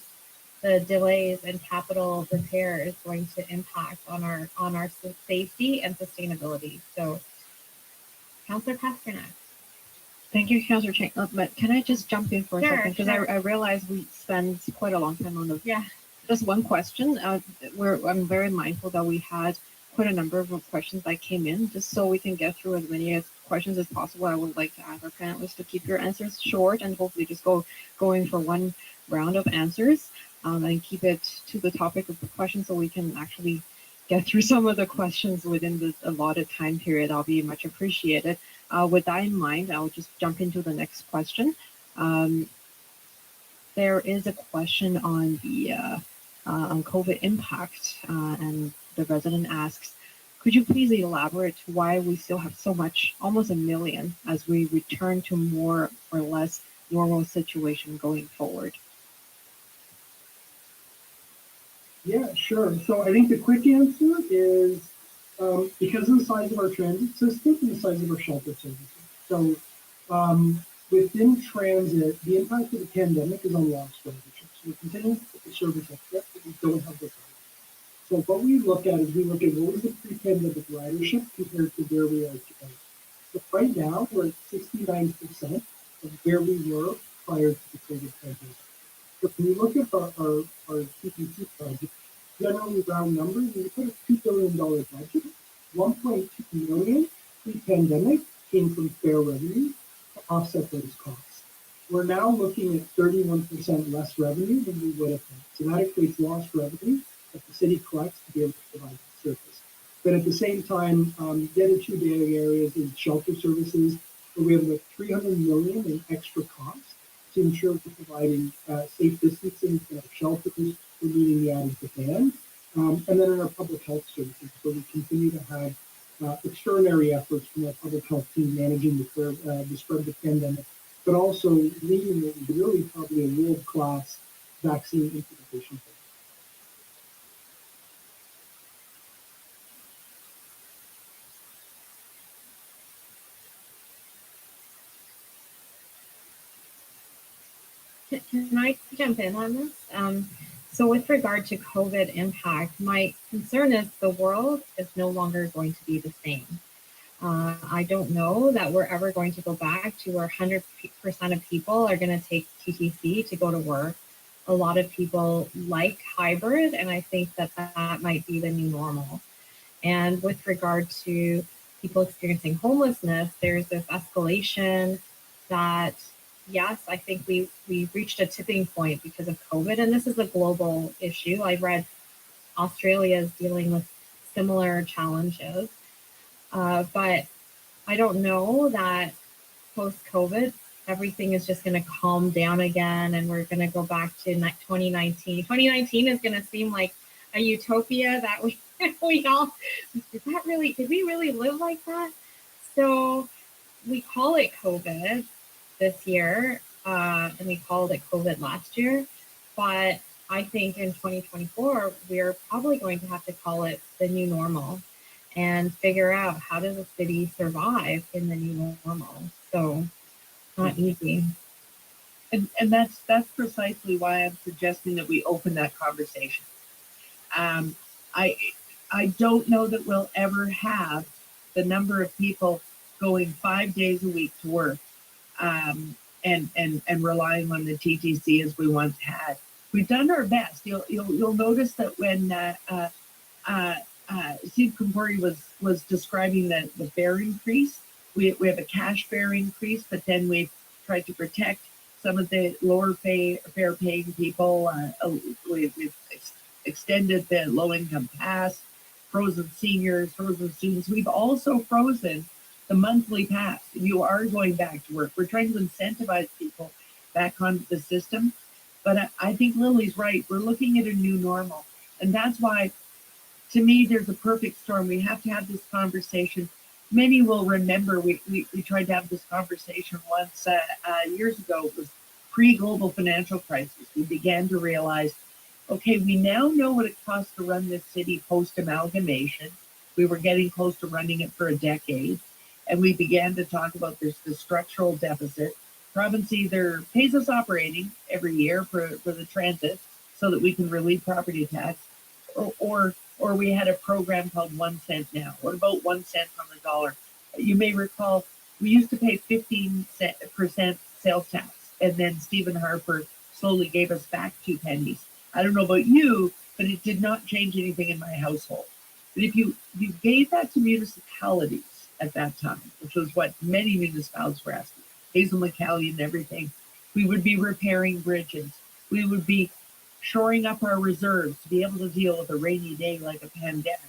the delays in capital repair is going to impact on our safety and sustainability. So, Councillor Pasternak. Thank you, Councillor Chang. But can I just jump in for a second? Because sure. I realize we spend quite a long time on the. Yeah. Just one question. I'm very mindful that we had quite a number of questions that came in, just so we can get through as many questions as possible. I would like to ask our panelists to keep your answers short and hopefully just going for one round of answers and keep it to the topic of the question so we can actually get through some of the questions within the allotted time period, I'll be much appreciated. With that in mind, I'll just jump into the next question. There is a question on the on COVID impact, and the resident asks, could you please elaborate why we still have so much, almost 1 million, as we return to more or less normal situation going forward? Yeah, sure. So I think the quick answer is because of the size of our transit system and the size of our shelter services. So within transit, the impact of the pandemic is on lost ridership. So we're continuing to put the service up there, but we don't have the ridership. So what we look at is we look at what was the pre-pandemic ridership compared to where we are today. So right now, we're at 69% of where we were prior to the COVID pandemic. So when you look at our TTC project, generally round numbers, we put a $2 billion budget, 1.2 million pre-pandemic came from fare revenue to offset those costs. We're now looking at 31% less revenue than we would have had. So that equates lost revenue that the city collects to be able to provide that service. But at the same time, the other two big areas is shelter services, where we have about 300 million in extra costs to ensure we're providing safe distancing in our shelters, we're meeting the added demand. And then in our public health services, where we continue to have extraordinary efforts from our public health team managing the spread of the pandemic, but also leading what was really probably a world-class vaccine implementation program. Can I jump in on this? So with regard to COVID impact, my concern is the world is no longer going to be the same. I don't know that we're ever going to go back to where 100% of people are going to take TTC to go to work. A lot of people like hybrid, and I think that that might be the new normal. And with regard to people experiencing homelessness, there's this escalation that, yes, I think we reached a tipping point because of COVID, and this is a global issue. I read Australia is dealing with similar challenges, but I don't know that post-COVID, everything is just going to calm down again, and we're going to go back to 2019. 2019 is going to seem like a utopia that we all, did we really live like that? So we call it COVID this year, and we called it COVID last year, but I think in 2024, we're probably going to have to call it the new normal and figure out how does a city survive in the new normal. So not easy. And that's precisely why I'm suggesting that we open that conversation. I don't know that we'll ever have the number of people going 5 days a week to work and relying on the TTC as we once had. We've done our best. You'll notice that when Steve Kumpuri was describing the fare increase, we have a cash fare increase, but then we've tried to protect some of the lower fare paying people. We've extended the low income pass, frozen seniors, frozen students. We've also frozen the monthly pass. If you are going back to work, we're trying to incentivize people back onto the system. But I think Lily's right. We're looking at a new normal. And that's why, to me, there's a perfect storm. We have to have this conversation. Many will remember we tried to have this conversation once years ago. It was pre-global financial crisis. We began to realize, okay, we now know what it costs to run this city post-amalgamation. We were getting close to running it for a decade. And we began to talk about the structural deficit. Province either pays us operating every year for the transit so that we can relieve property tax, or we had a program called 1 cent now. What about 1 cent on the dollar? You may recall we used to pay 15% sales tax, and then Stephen Harper slowly gave us back 2 pennies. I don't know about you, but it did not change anything in my household. But if you gave that to municipalities at that time, which was what many municipalities were asking, Hazel McCallie and everything, we would be repairing bridges. We would be shoring up our reserves to be able to deal with a rainy day like a pandemic.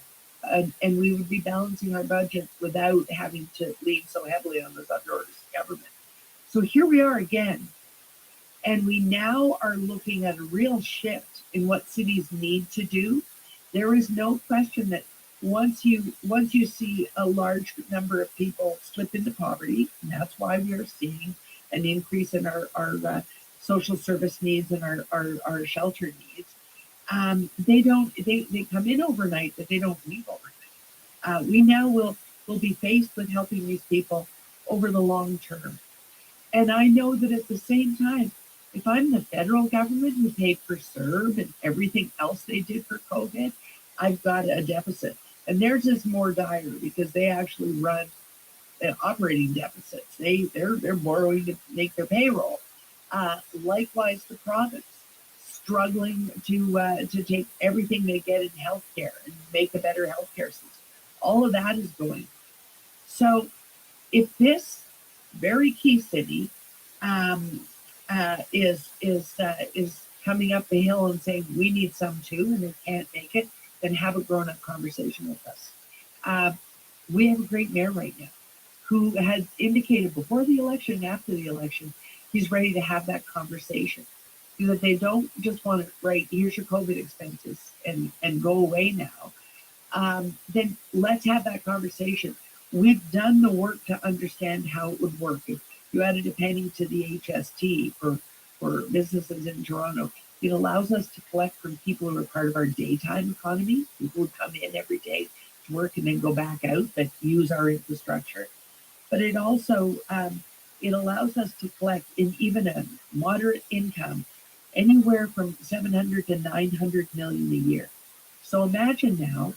and we would be balancing our budget without having to lean so heavily on those other orders of government. So here we are again, and we now are looking at a real shift in what cities need to do. There is no question that once you see a large number of people slip into poverty, and that's why we are seeing an increase in our social service needs and our shelter needs. They come in overnight, but they don't leave overnight. We now will be faced with helping these people over the long term. And I know that at the same time, if I'm the federal government who paid for CERB and everything else they did for COVID, I've got a deficit. And theirs is more dire because they actually run operating deficits. They're borrowing to make their payroll. Likewise, the province struggling to take everything they get in healthcare and make a better healthcare system. All of that is going. So, if this very key city is coming up the hill and saying we need some too, and they can't make it, then have a grown-up conversation with us. We have a great mayor right now who has indicated before the election and after the election, he's ready to have that conversation. Because if they don't just want to write, here's your COVID expenses and go away now, then let's have that conversation. We've done the work to understand how it would work. If you added a penny to the HST for businesses in Toronto, it allows us to collect from people who are part of our daytime economy, people who come in every day to work and then go back out, but use our infrastructure. But it also, it allows us to collect in even a moderate income, anywhere from 700 to 900 million a year. So imagine now,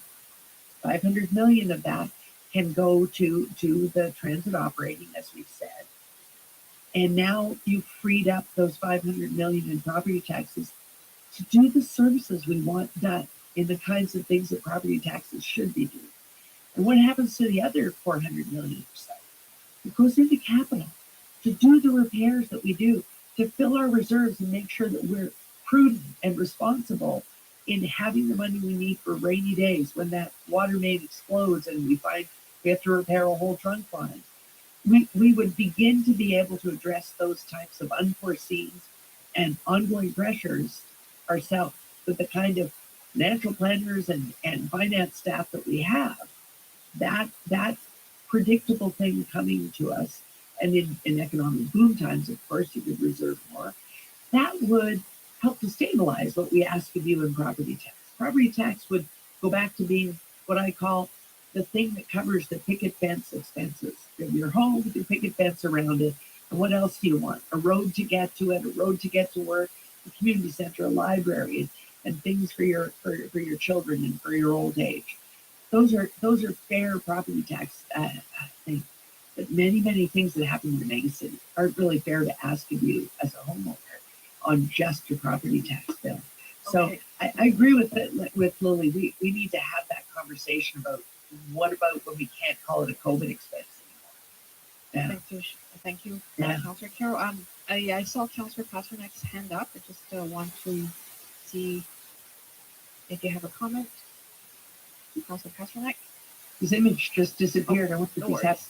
500 million of that can go to the transit operating, as we've said. And now you've freed up those 500 million in property taxes to do the services we want done in the kinds of things that property taxes should be doing. And what happens to the other 400 million or so? It goes into capital to do the repairs that we do, to fill our reserves and make sure that we're prudent and responsible in having the money we need for rainy days when that water main explodes and we find we have to repair a whole trunk line. We would begin to be able to address those types of unforeseen and ongoing pressures ourselves with the kind of financial planners and finance staff that we have. That predictable thing coming to us, and in economic boom times, of course, you could reserve more. That would help to stabilize what we ask of you in property tax. Property tax would go back to being what I call the thing that covers the picket fence expenses of your home with your picket fence around it. And what else do you want? A road to get to it, a road to get to work, a community center, a library, and things for your children and for your old age. Those are fair property tax things. But many things that happen in the mega city aren't really fair to ask of you as a homeowner on just your property tax bill. So Okay. I agree with Lily. We need to have that conversation about what about when we can't call it a COVID expense anymore. Thank you, Yeah. Councillor Carroll. I saw Councillor Pasternak's hand up. I just want to see if you have a comment. Councillor Pasternak. His image just disappeared. I wonder if No he's happy.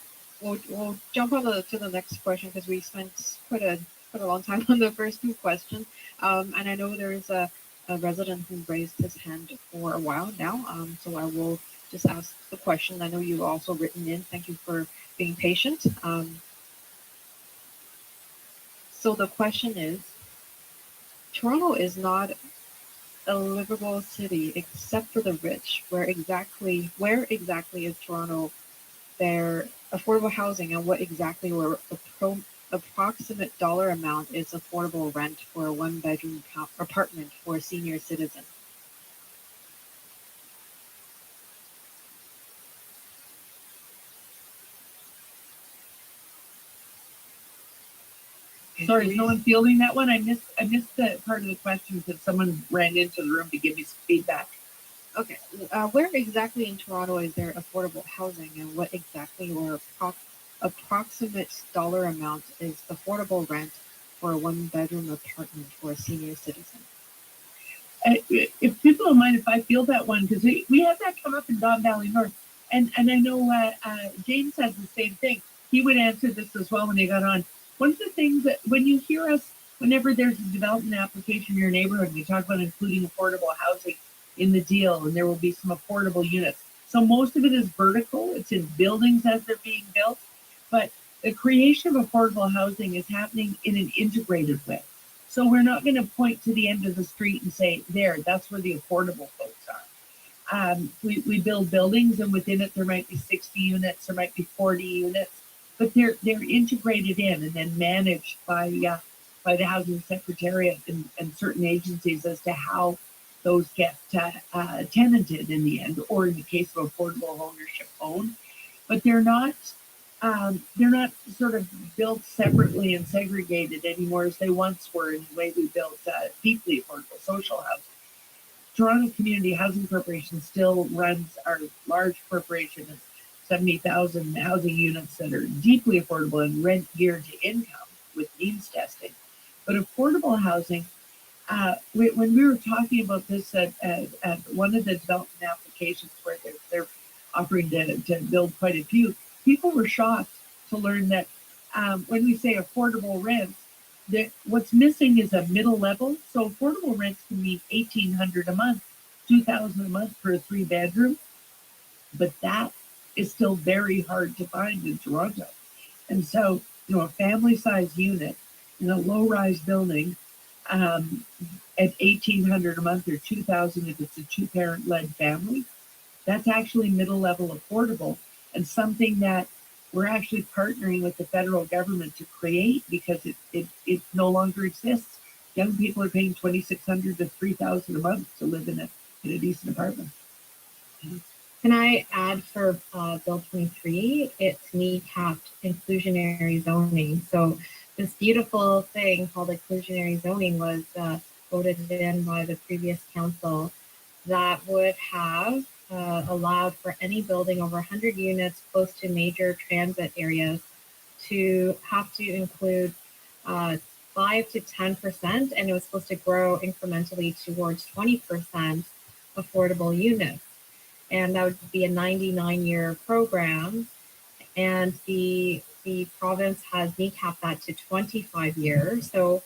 We'll jump on to the next question because we spent quite a long time on the first two questions. And I know there is a resident who raised his hand for a while now. So I will just ask the question. I know you've also written in. Thank you for being patient. So the question is, Toronto is not a livable city except for the rich. Where exactly is Toronto their affordable housing, and what exactly were approximate dollar amount is affordable rent for a one-bedroom apartment for a senior citizen? Sorry, is no one fielding that one? I missed the part of the question because someone ran into the room to give me some feedback. Okay, where exactly in Toronto is there affordable housing, and what exactly were approximate dollar amount is affordable rent for a one-bedroom apartment for a senior citizen? if people don't mind if I field that one, because we had that come up in Don Valley North, and I know James has the same thing. He would answer this as well when he got on. One of the things that when you hear us, whenever there's a development application in your neighborhood, we talk about including affordable housing in the deal, and there will be some affordable units. So most of it is vertical. It's in buildings as they're being built, but the creation of affordable housing is happening in an integrated way. So we're not going to point to the end of the street and say, there, that's where the affordable folks are. We build buildings, and within it there might be 60 units, there might be 40 units, but they're integrated in and then managed by the housing secretariat and certain agencies as to how those get tenanted in the end, or in the case of affordable ownership owned. But they're not sort of built separately and segregated anymore as they once were in the way we built deeply affordable social housing. Toronto Community Housing Corporation still runs our large corporation of 70,000 housing units that are deeply affordable and rent geared to income with means testing. But affordable housing, when we were talking about this at one of the development applications where they're offering to build quite a few, people were shocked to learn that when we say affordable rents, that what's missing is a middle level. So affordable rents can mean $1,800 a month, $2,000 a month for a 3-bedroom, but that is still very hard to find in Toronto. And so, a family-sized unit in a low-rise building at $1,800 a month or $2,000 if it's a 2-parent-led family, that's actually middle-level affordable, and something that we're actually partnering with the federal government to create, because it no longer exists. Young people are paying $2,600 to $3,000 a month to live in a decent apartment. Can I add for Bill 23? It's kneecapped inclusionary zoning. So this beautiful thing called inclusionary zoning was voted in by the previous council that would have allowed for any building over 100 units close to major transit areas to have to include 5 to 10%, and it was supposed to grow incrementally towards 20% affordable units. And that would be a 99-year program. And the province has kneecapped that to 25 years. So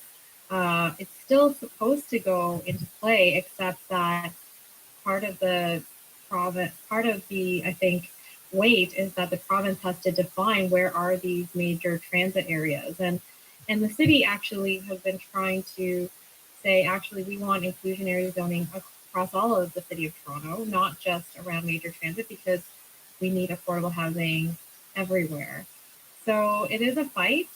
it's still supposed to go into play, except that part of the, I think, weight is that the province has to define where are these major transit areas. And the city actually has been trying to say, actually, we want inclusionary zoning across all of the city of Toronto, not just around major transit, because we need affordable housing everywhere. So it is a fight.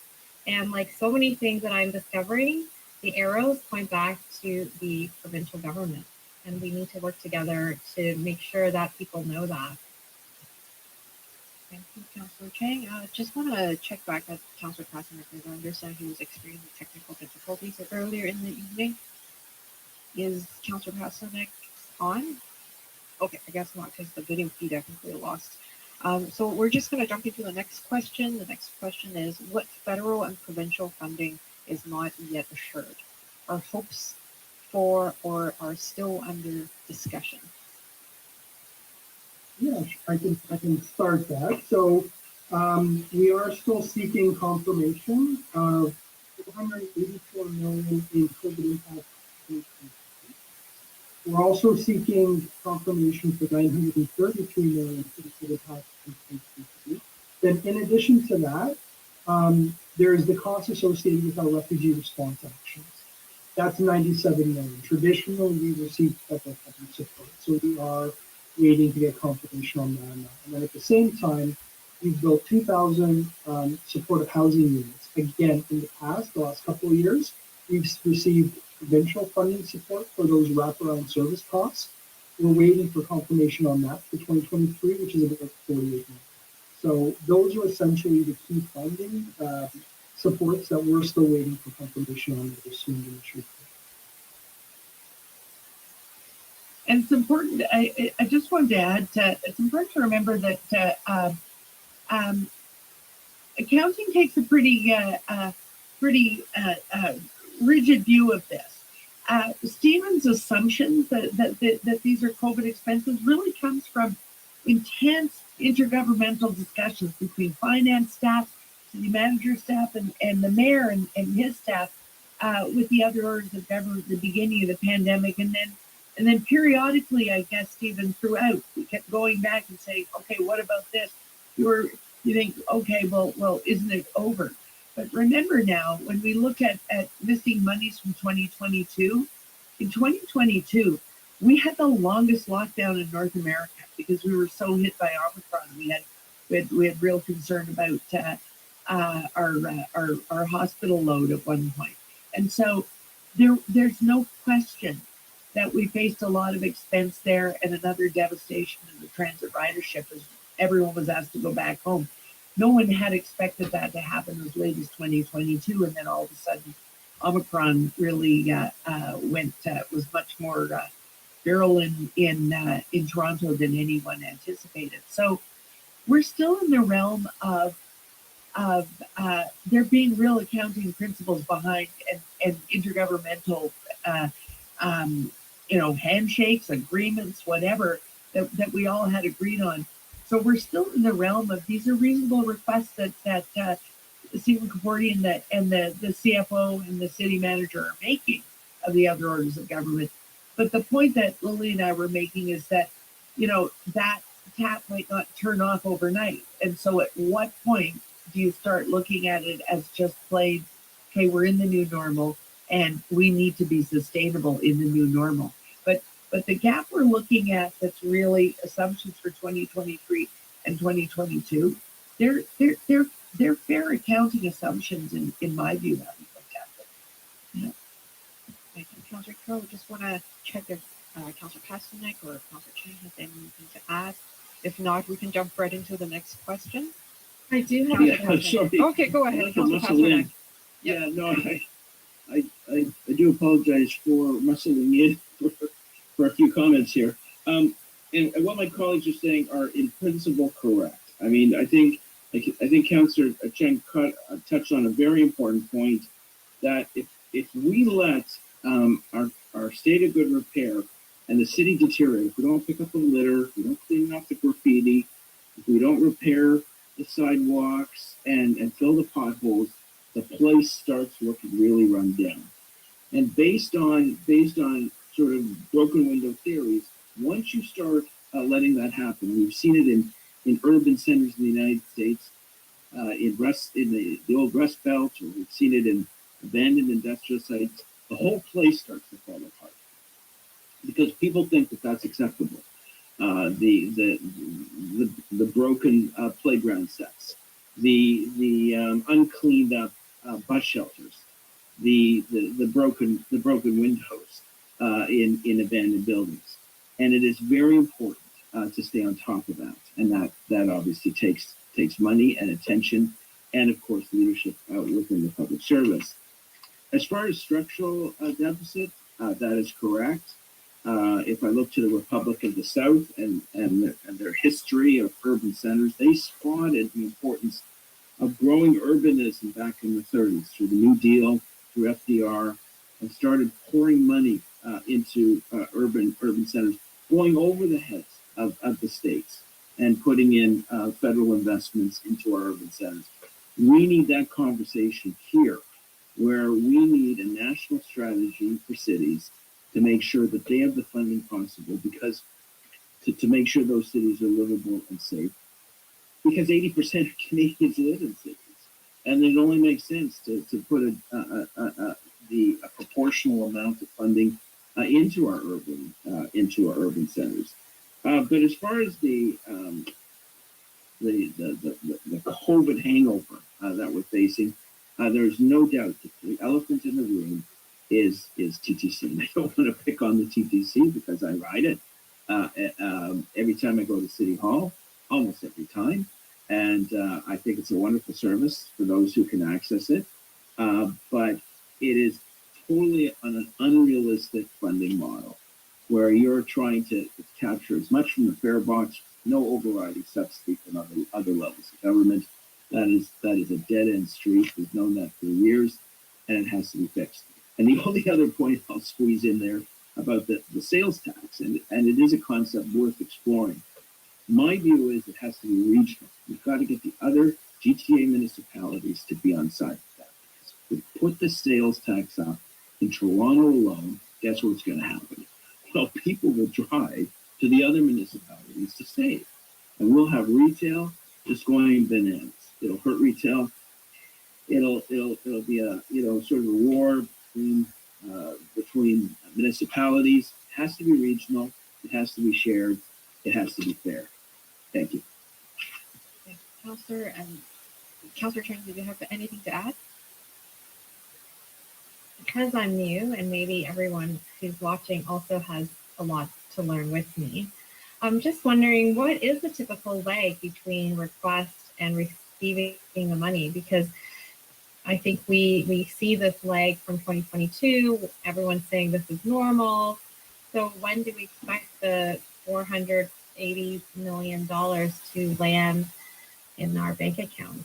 And like so many things that I'm discovering, the arrows point back to the provincial government. And we need to work together to make sure that people know that. Thank you, Councillor Chang. Just want to check back at Councillor Passman, because I understand he was experiencing technical difficulties earlier in the evening. Is Councillor Passman on? Okay, I guess not, because the video feed I think we lost. So we're just going to jump into the next question. The next question is, what federal and provincial funding is not yet assured? Our hopes for or are still under discussion? Yeah, I can start that. So we are still seeking confirmation of $484 million in COVID impact. We're also seeking confirmation for $933 million for the COVID impact. Then, in addition to that, there is the cost associated with our refugee response actions. That's $97 million. Traditionally, we received federal funding support, so we are waiting to get confirmation on that amount. And then at the same time, we've built 2,000 supportive housing units. Again, in the past, the last couple of years, we've received provincial funding support for those wraparound service costs. We're waiting for confirmation on that for 2023, which is about $48 million. So those are essentially the key funding supports that we're still waiting for confirmation on that are soon to issue. And it's important, I just wanted to add, it's important to remember that accounting takes a pretty rigid view of this. Stephen's assumptions that these are COVID expenses really comes from intense intergovernmental discussions between finance staff, city manager staff, and the mayor and his staff with the other orders of government at the beginning of the pandemic, and then periodically, I guess, Stephen, throughout, we kept going back and saying, okay, what about this? You think, okay, well, isn't it over? But remember now, when we look at missing monies from 2022, in 2022, we had the longest lockdown in North America because we were so hit by Omicron. We had real concern about our hospital load at one point. And so there's no question that we faced a lot of expense there and another devastation in the transit ridership as everyone was asked to go back home. No one had expected that to happen as late as 2022, and then all of a sudden, Omicron really was much more virulent in Toronto than anyone anticipated. So we're still in the realm of there being real accounting principles behind and intergovernmental handshakes, agreements, whatever that we all had agreed on. So we're still in the realm of these are reasonable requests that Stephen Kaporty and the CFO and the city manager are making of the other orders of government. But the point that Lily and I were making is that, that tap might not turn off overnight. And so at what point do you start looking at it as just plain, okay, we're in the new normal and we need to be sustainable in the new normal. But the gap we're looking at that's really assumptions for 2023 and 2022, they're fair accounting assumptions in my view that we looked at them. Yeah. Thank you, Councillor Crowe. Just want to check if Councillor Pasternak or Councillor Chen has anything to ask. If not, we can jump right into the next question. I do have Yeah, sorry. Okay, go ahead, I Councillor muscle in. Pasternak. Yeah, no, I do apologize for muscling in for a few comments here. And what my colleagues are saying are in principle correct. I mean, I think Councillor Chen touched on a very important point that if we let our state of good repair and the city deteriorate, if we don't pick up the litter, if we don't clean off the graffiti, if we don't repair the sidewalks and fill the potholes, the place starts looking really run down. And based on sort of broken window theories, once you start letting that happen, we've seen it in urban centers in the United States, in the old Rust Belt, or we've seen it in abandoned industrial sites, the whole place starts to fall apart because people think that that's acceptable. The broken playground sets, the uncleaned up bus shelters, the broken windows in abandoned buildings, and it is very important to stay on top of that, and that obviously takes money and attention, and of course leadership within the public service. As far as structural deficit, that is correct. If I look to the Republic of the South and their history of urban centers, they spotted the importance of growing urbanism back in the 30s through the New Deal, through FDR, and started pouring money into urban centers, going over the heads of the states and putting in federal investments into our urban centers. We need that conversation here, where we need a national strategy for cities to make sure that they have the funding possible, because to make sure those cities are livable and safe, because 80% of Canadians live in cities, and it only makes sense to put a proportional amount of funding into our urban centers. But as far as the COVID hangover that we're facing, there's no doubt that the elephant in the room is TTC. And I don't want to pick on the TTC because I ride it every time I go to City Hall, almost every time. And I think it's a wonderful service for those who can access it. But it is totally an unrealistic funding model where you're trying to capture as much from the fare box, no overriding subsidy from other levels of government. That is a dead-end street. We've known that for years, and it has to be fixed. And the only other point I'll squeeze in there about the sales tax, and it is a concept worth exploring. My view is it has to be regional. We've got to get the other GTA municipalities to be on side of that. If we put the sales tax up in Toronto alone, guess what's going to happen? Well, people will drive to the other municipalities to save. And we'll have retail just going bananas. It'll hurt retail. It'll be a sort of a war between municipalities. It has to be regional. It has to be shared. It has to be fair. Thank you. Thanks, Councillor. And Councillor Chen, did you have anything to add? Because I'm new and maybe everyone who's watching also has a lot to learn with me. I'm just wondering, what is the typical lag between request and receiving the money? Because I think we see this lag from 2022. Everyone's saying this is normal. So when do we expect the $480 million to land in our bank account?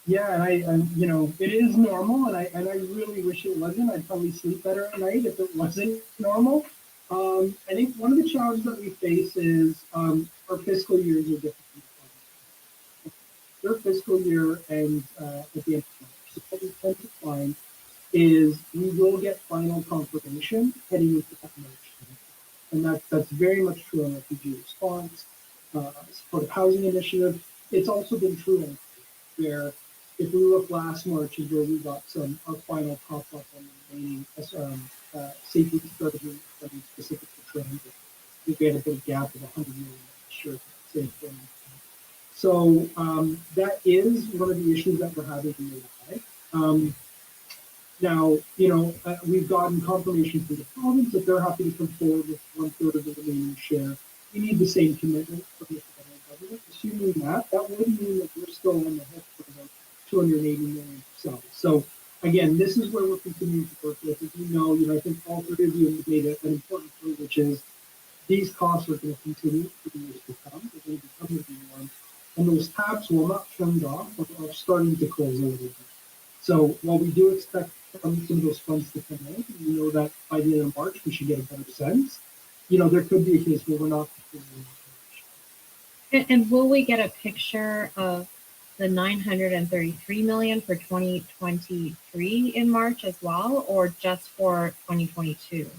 Yeah, and it is normal, and I really wish it wasn't. I'd probably sleep better at night if it wasn't normal. I think one of the challenges that we face is our fiscal years are different. Their fiscal year ends at the end of March. So what we tend to find is we will get final confirmation heading into that March. And that's very much true on refugee response, supportive housing initiative. It's also been true in where if we look last March is where we got our final top up on the remaining safety strategy specific to transit. I think we had a big gap of 100 million sure same thing. So that is one of the issues that we're having in the lag. Now, we've gotten confirmation from the province that they're happy to come forward with 1/3 of the remaining share. We need the same commitment from the federal government. Assuming that would mean that we're still on the hook for about 280 million ourselves. So again, this is where we're continuing to work with. As you know, I think all three of you have made an important point, which is these costs are going to continue for the years to come. They're going to become the new ones. And those taps, will not turned off, but are starting to close a little bit. So while we do expect some of those funds to come in, we know that by the end of March, we should get a better sense. There could be a case where we're not. And will we get a picture of the 933 million for 2023 in March as well, or just for 2022?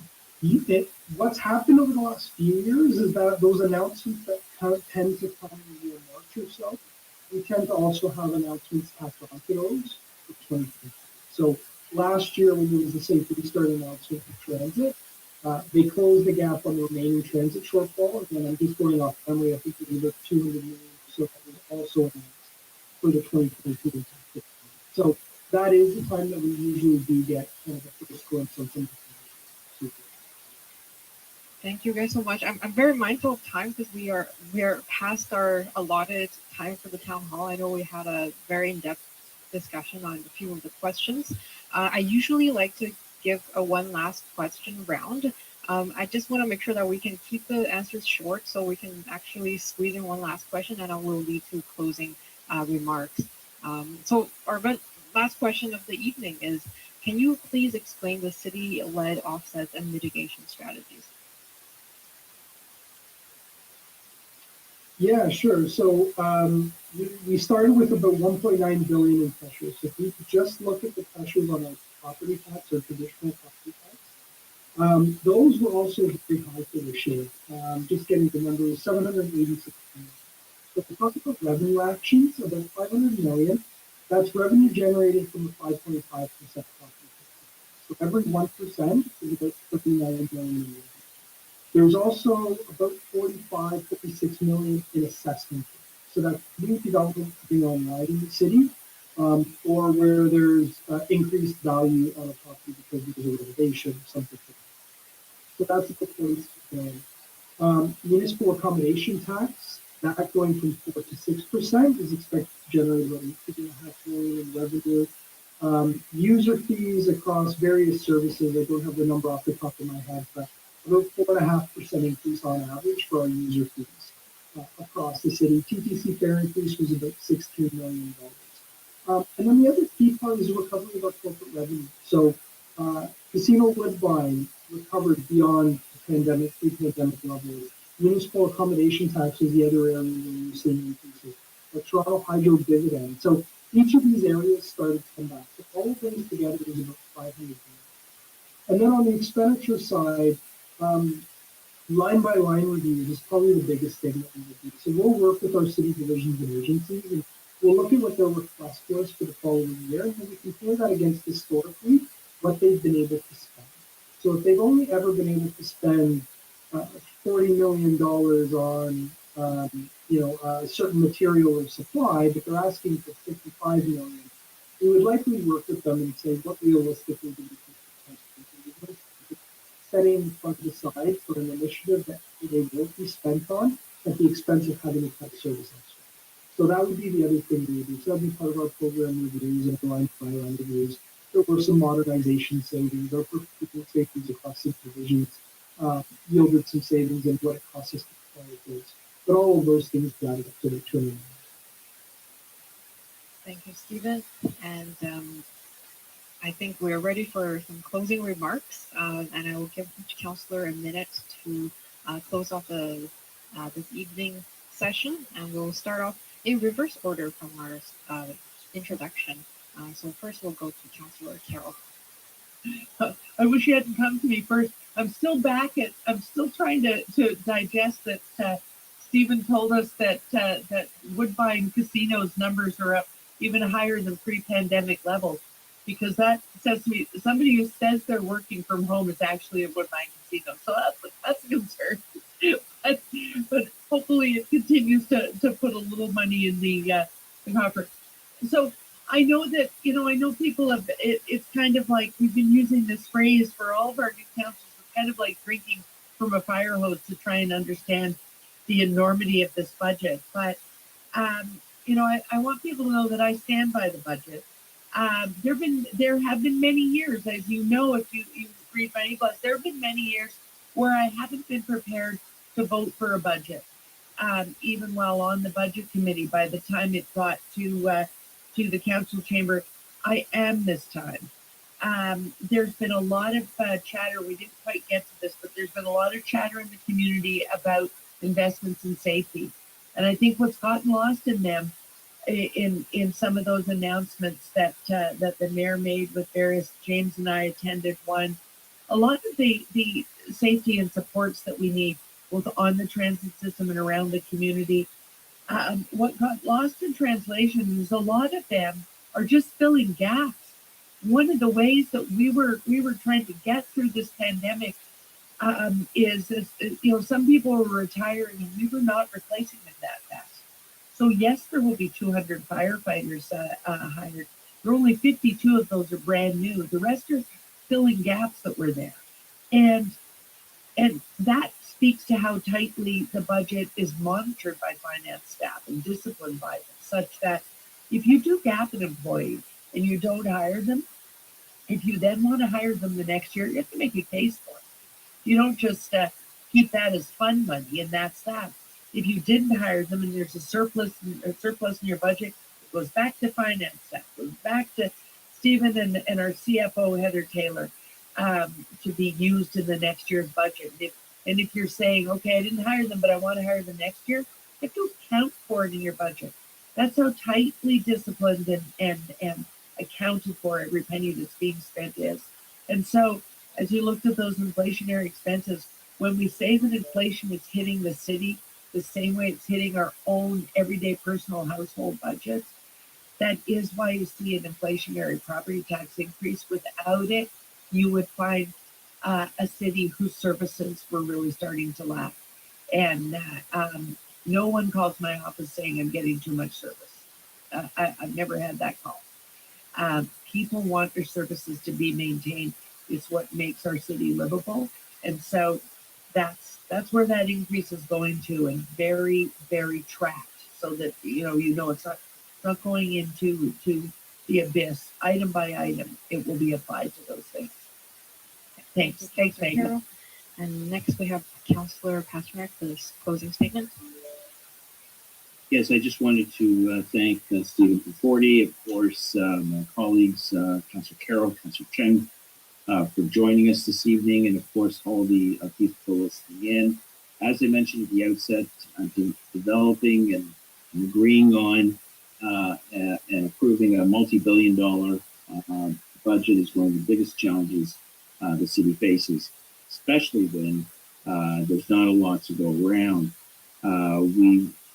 What's happened over the last few years is that those announcements that tend to come in March or so, we tend to also have announcements tacked onto those for 2023. So last year, when there was the Safety Start announcement for transit, they closed the gap on the remaining transit shortfall. Again, I'm just going off memory. I think it was about 200 million or so that was also announced for the 2022. So that is the time that we usually do get kind of a first glimpse on something. Thank you guys so much. I'm very mindful of time because we are past our allotted time for the town hall. I know we had a very in-depth discussion on a few of the questions. I usually like to give a one last question round. I just want to make sure that we can keep the answers short so we can actually squeeze in one last question, and I will lead to closing remarks. So our last question of the evening is, can you please explain the city-led offsets and mitigation strategies? Yeah, sure. So we started with about 1.9 billion in pressures. So if we just look at the pressures on our property tax or traditional property tax, those were also very high for this year. Just getting the number is 786 million. So if we talk about revenue actions, about 500 million, that's revenue generated from the 5.5% property tax. So every 1% is about 39 million a year. There's also about 46 million in assessment. So that's new development being online in the city, or where there's increased value on a property because there's a renovation or something like that. So that's the 46 million. Municipal accommodation tax, that going from 4 to 6% is expected to generate about 8.5 million in revenue. User fees across various services, I don't have the number off the top of my head, but about 4.5% increase on average for our user fees across the city. TTC fare increase was about $16 million. And then the other key part is the recovery of our corporate revenue. So Casino Woodbine recovered beyond the pandemic, pre-pandemic levels. Municipal accommodation tax was the other area where we're seeing increases. The Toronto Hydro dividend. So each of these areas started to come back. So all of things together is about 500 million. And then on the expenditure side, line by line reviews is probably the biggest thing that we would do. So we'll work with our city divisions and agencies, and we'll look at what their request was for the following year, and then we compare that against historically what they've been able to spend. So if they've only ever been able to spend $40 million on certain material or supply, but they're asking for 55 million, we would likely work with them and say what realistically do we think setting funds aside for an initiative that they won't be spent on at the expense of having to cut service extra. So that would be the other thing we would do. So that would be part of our program reviews and line by line reviews. There were some modernization savings. Our procurement savings across the divisions yielded some savings in what it costs us to acquire goods. But all of those things got up to the $2 million. Thank you, Stephen. And I think we're ready for some closing remarks. And I will give each councillor a minute to close off this evening session. And we'll start off in reverse order from our introduction. So first we'll go to Councillor Carroll. I wish you hadn't come to me first. I'm still trying to digest that Stephen told us that Woodbine Casino's numbers are up even higher than pre-pandemic levels, because that says to me somebody who says they're working from home is actually a Woodbine Casino. So that's a concern. but hopefully it continues to put a little money in the coffer. So I know that, I know people have, it's kind of like we've been using this phrase for all of our new councils. It's kind of like drinking from a fire hose to try and understand the enormity of this budget. But, I want people to know that I stand by the budget. There have been many years, as you know, if you read my e-books, there have been many years where I haven't been prepared to vote for a budget, even while on the budget committee. By the time it got to the council chamber, I am this time. There's been a lot of chatter. We didn't quite get to this, but there's been a lot of chatter in the community about investments in safety. And I think what's gotten lost in them, in some of those announcements that the mayor made with various, James and I attended one, a lot of the safety and supports that we need, both on the transit system and around the community, what got lost in translation is a lot of them are just filling gaps. One of the ways that we were trying to get through this pandemic is some people were retiring and we were not replacing them that fast. So yes, there will be 200 firefighters hired. There are only 52 of those are brand new. The rest are filling gaps that were there, and that speaks to how tightly the budget is monitored by finance staff and disciplined by them, such that if you do gap an employee and you don't hire them, if you then want to hire them the next year, you have to make a case for it. You don't just keep that as fund money and that's that. If you didn't hire them and there's a surplus in your budget, it goes back to finance staff, goes back to Stephen and our CFO, Heather Taylor, to be used in the next year's budget. And if you're saying, okay, I didn't hire them, but I want to hire them next year, you have to account for it in your budget. That's how tightly disciplined and accounted for every penny that's being spent is. And so as you looked at those inflationary expenses, when we say that inflation is hitting the city the same way it's hitting our own everyday personal household budgets, that is why you see an inflationary property tax increase. Without it, you would find a city whose services were really starting to lack. And no one calls my office saying I'm getting too much service. I've never had that call. People want their services to be maintained. It's what makes our city livable. And so that's where that increase is going to, and very, very tracked, so that it's not going into the abyss. Item by item, it will be applied to those things. Thanks, Megan. And next we have Councillor Pasternak for this closing statement. Yes, I just wanted to thank Stephen Conforti, of course, my colleagues, Councillor Carroll, Councillor Cheng, for joining us this evening, and of course, all the people listening in. As I mentioned at the outset, I've been developing and agreeing on and approving a multi-billion-dollar budget is one of the biggest challenges the city faces, especially when there's not a lot to go around.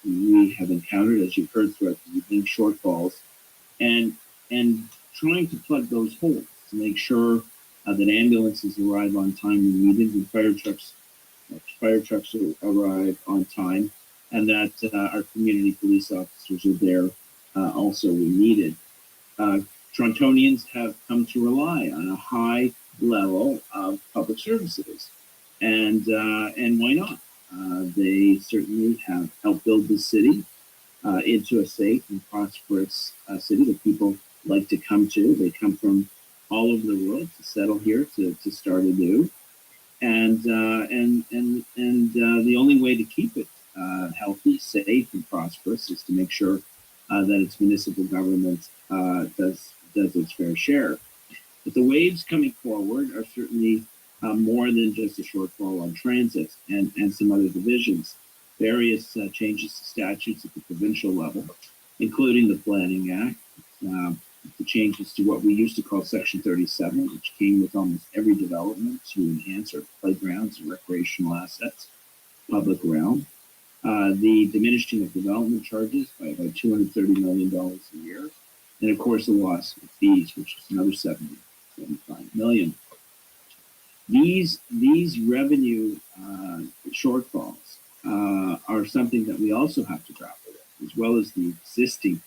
We have encountered, as you've heard throughout the evening, shortfalls, and trying to plug those holes to make sure that ambulances arrive on time when needed, and fire trucks arrive on time, and that our community police officers are there also when needed. Torontonians have come to rely on a high level of public services, and why not? They certainly have helped build the city into a safe and prosperous city that people like to come to. They come from all over the world to settle here to start anew, and the only way to keep it healthy, safe, and prosperous is to make sure that its municipal government does its fair share. But the waves coming forward are certainly more than just a shortfall on transit and some other divisions. Various changes to statutes at the provincial level, including the Planning Act, the changes to what we used to call Section 37, which came with almost every development to enhance our playgrounds and recreational assets, public realm. The diminishing of development charges by about $230 million a year. And of course, the loss of fees, which is another $75 million. These revenue shortfalls are something that we also have to grapple with, as well as the existing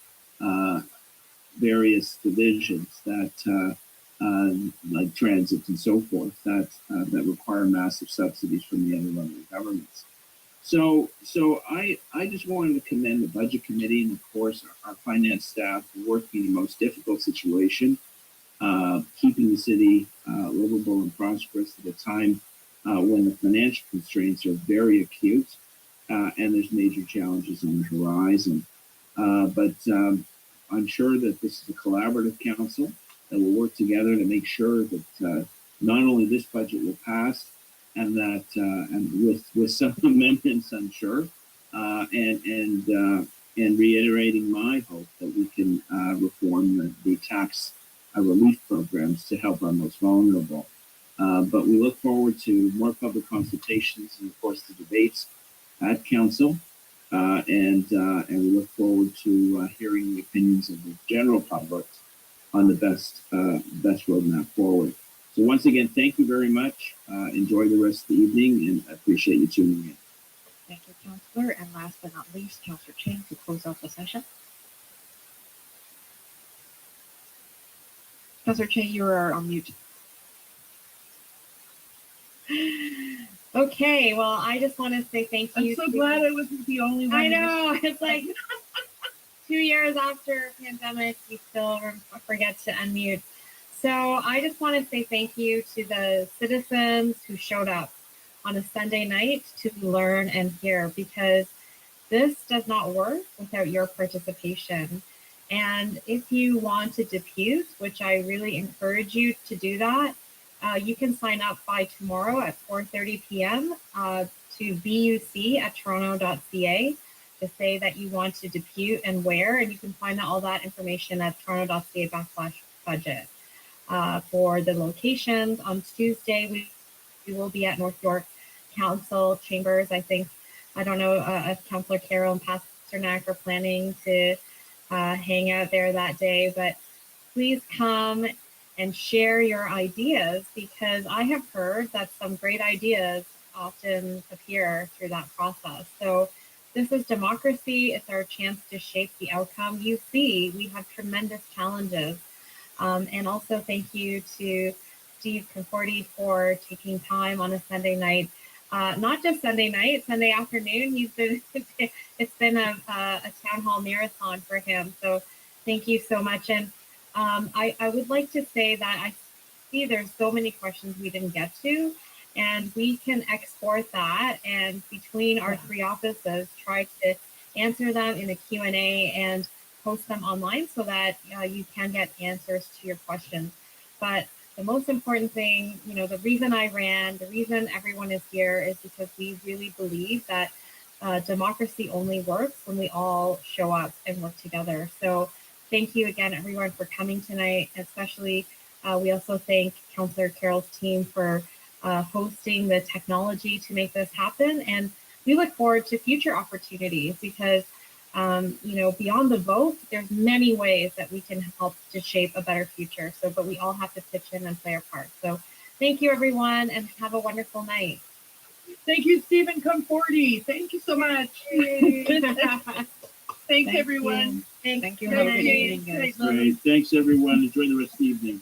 various divisions that, like transit and so forth, that require massive subsidies from the other level governments. So I just wanted to commend the Budget Committee and, of course, our finance staff for working in the most difficult situation, keeping the city livable and prosperous at a time when the financial constraints are very acute and there's major challenges on the horizon. But I'm sure that this is a collaborative council that will work together to make sure that not only this budget will pass, and that and with some amendments, I'm sure, and reiterating my hope that we can reform the tax relief programs to help our most vulnerable. But we look forward to more public consultations and, of course, the debates at council, and we look forward to hearing the opinions of the general public on the best roadmap forward. So once again, thank you very much. Enjoy the rest of the evening, and I appreciate you tuning in. Thank you, Councillor. And last but not least, Councillor Cheng to close out the session. Councillor Cheng, you are on mute. Okay, well, I just want to say thank you. I'm so glad I wasn't the only one. I know, it's like 2 years after pandemic, we still forget to unmute. So I just want to say thank you to the citizens who showed up on a Sunday night to learn and hear, because this does not work without your participation. And if you want to depute, which I really encourage you to do that, you can sign up by tomorrow at 4:30 p.m. To buc@toronto.ca to say that you want to depute and where, and you can find all that information at toronto.ca/budget. For the locations, on Tuesday, we will be at North York Council Chambers. I think, I don't know if Councillor Carroll and Pasternak are planning to hang out there that day, but please come and share your ideas, because I have heard that some great ideas often appear through that process. So this is democracy. It's our chance to shape the outcome. You see, we have tremendous challenges. And also thank you to Steve Conforti for taking time on a Sunday night. Not just Sunday night, Sunday afternoon. It's been a town hall marathon for him. So thank you so much. And I would like to say that I see there's so many questions we didn't get to, and we can export that, and between our three offices, try to answer them in a Q&A and post them online so that you can get answers to your questions. But the most important thing, the reason I ran, the reason everyone is here is because we really believe that democracy only works when we all show up and work together. So thank you again, everyone, for coming tonight. Especially, we also thank Councillor Carroll's team for hosting the technology to make this happen. And we look forward to future opportunities because, beyond the vote, there's many ways that we can help to shape a better future. So, but we all have to pitch in and play our part. So thank you, everyone, and have a wonderful night. Thank you, Stephen Comforti. Thank you so much. Thanks, everyone. Thank you. Good Have a good night. evening, guys. Great. Thanks, everyone. Enjoy the rest of the evening.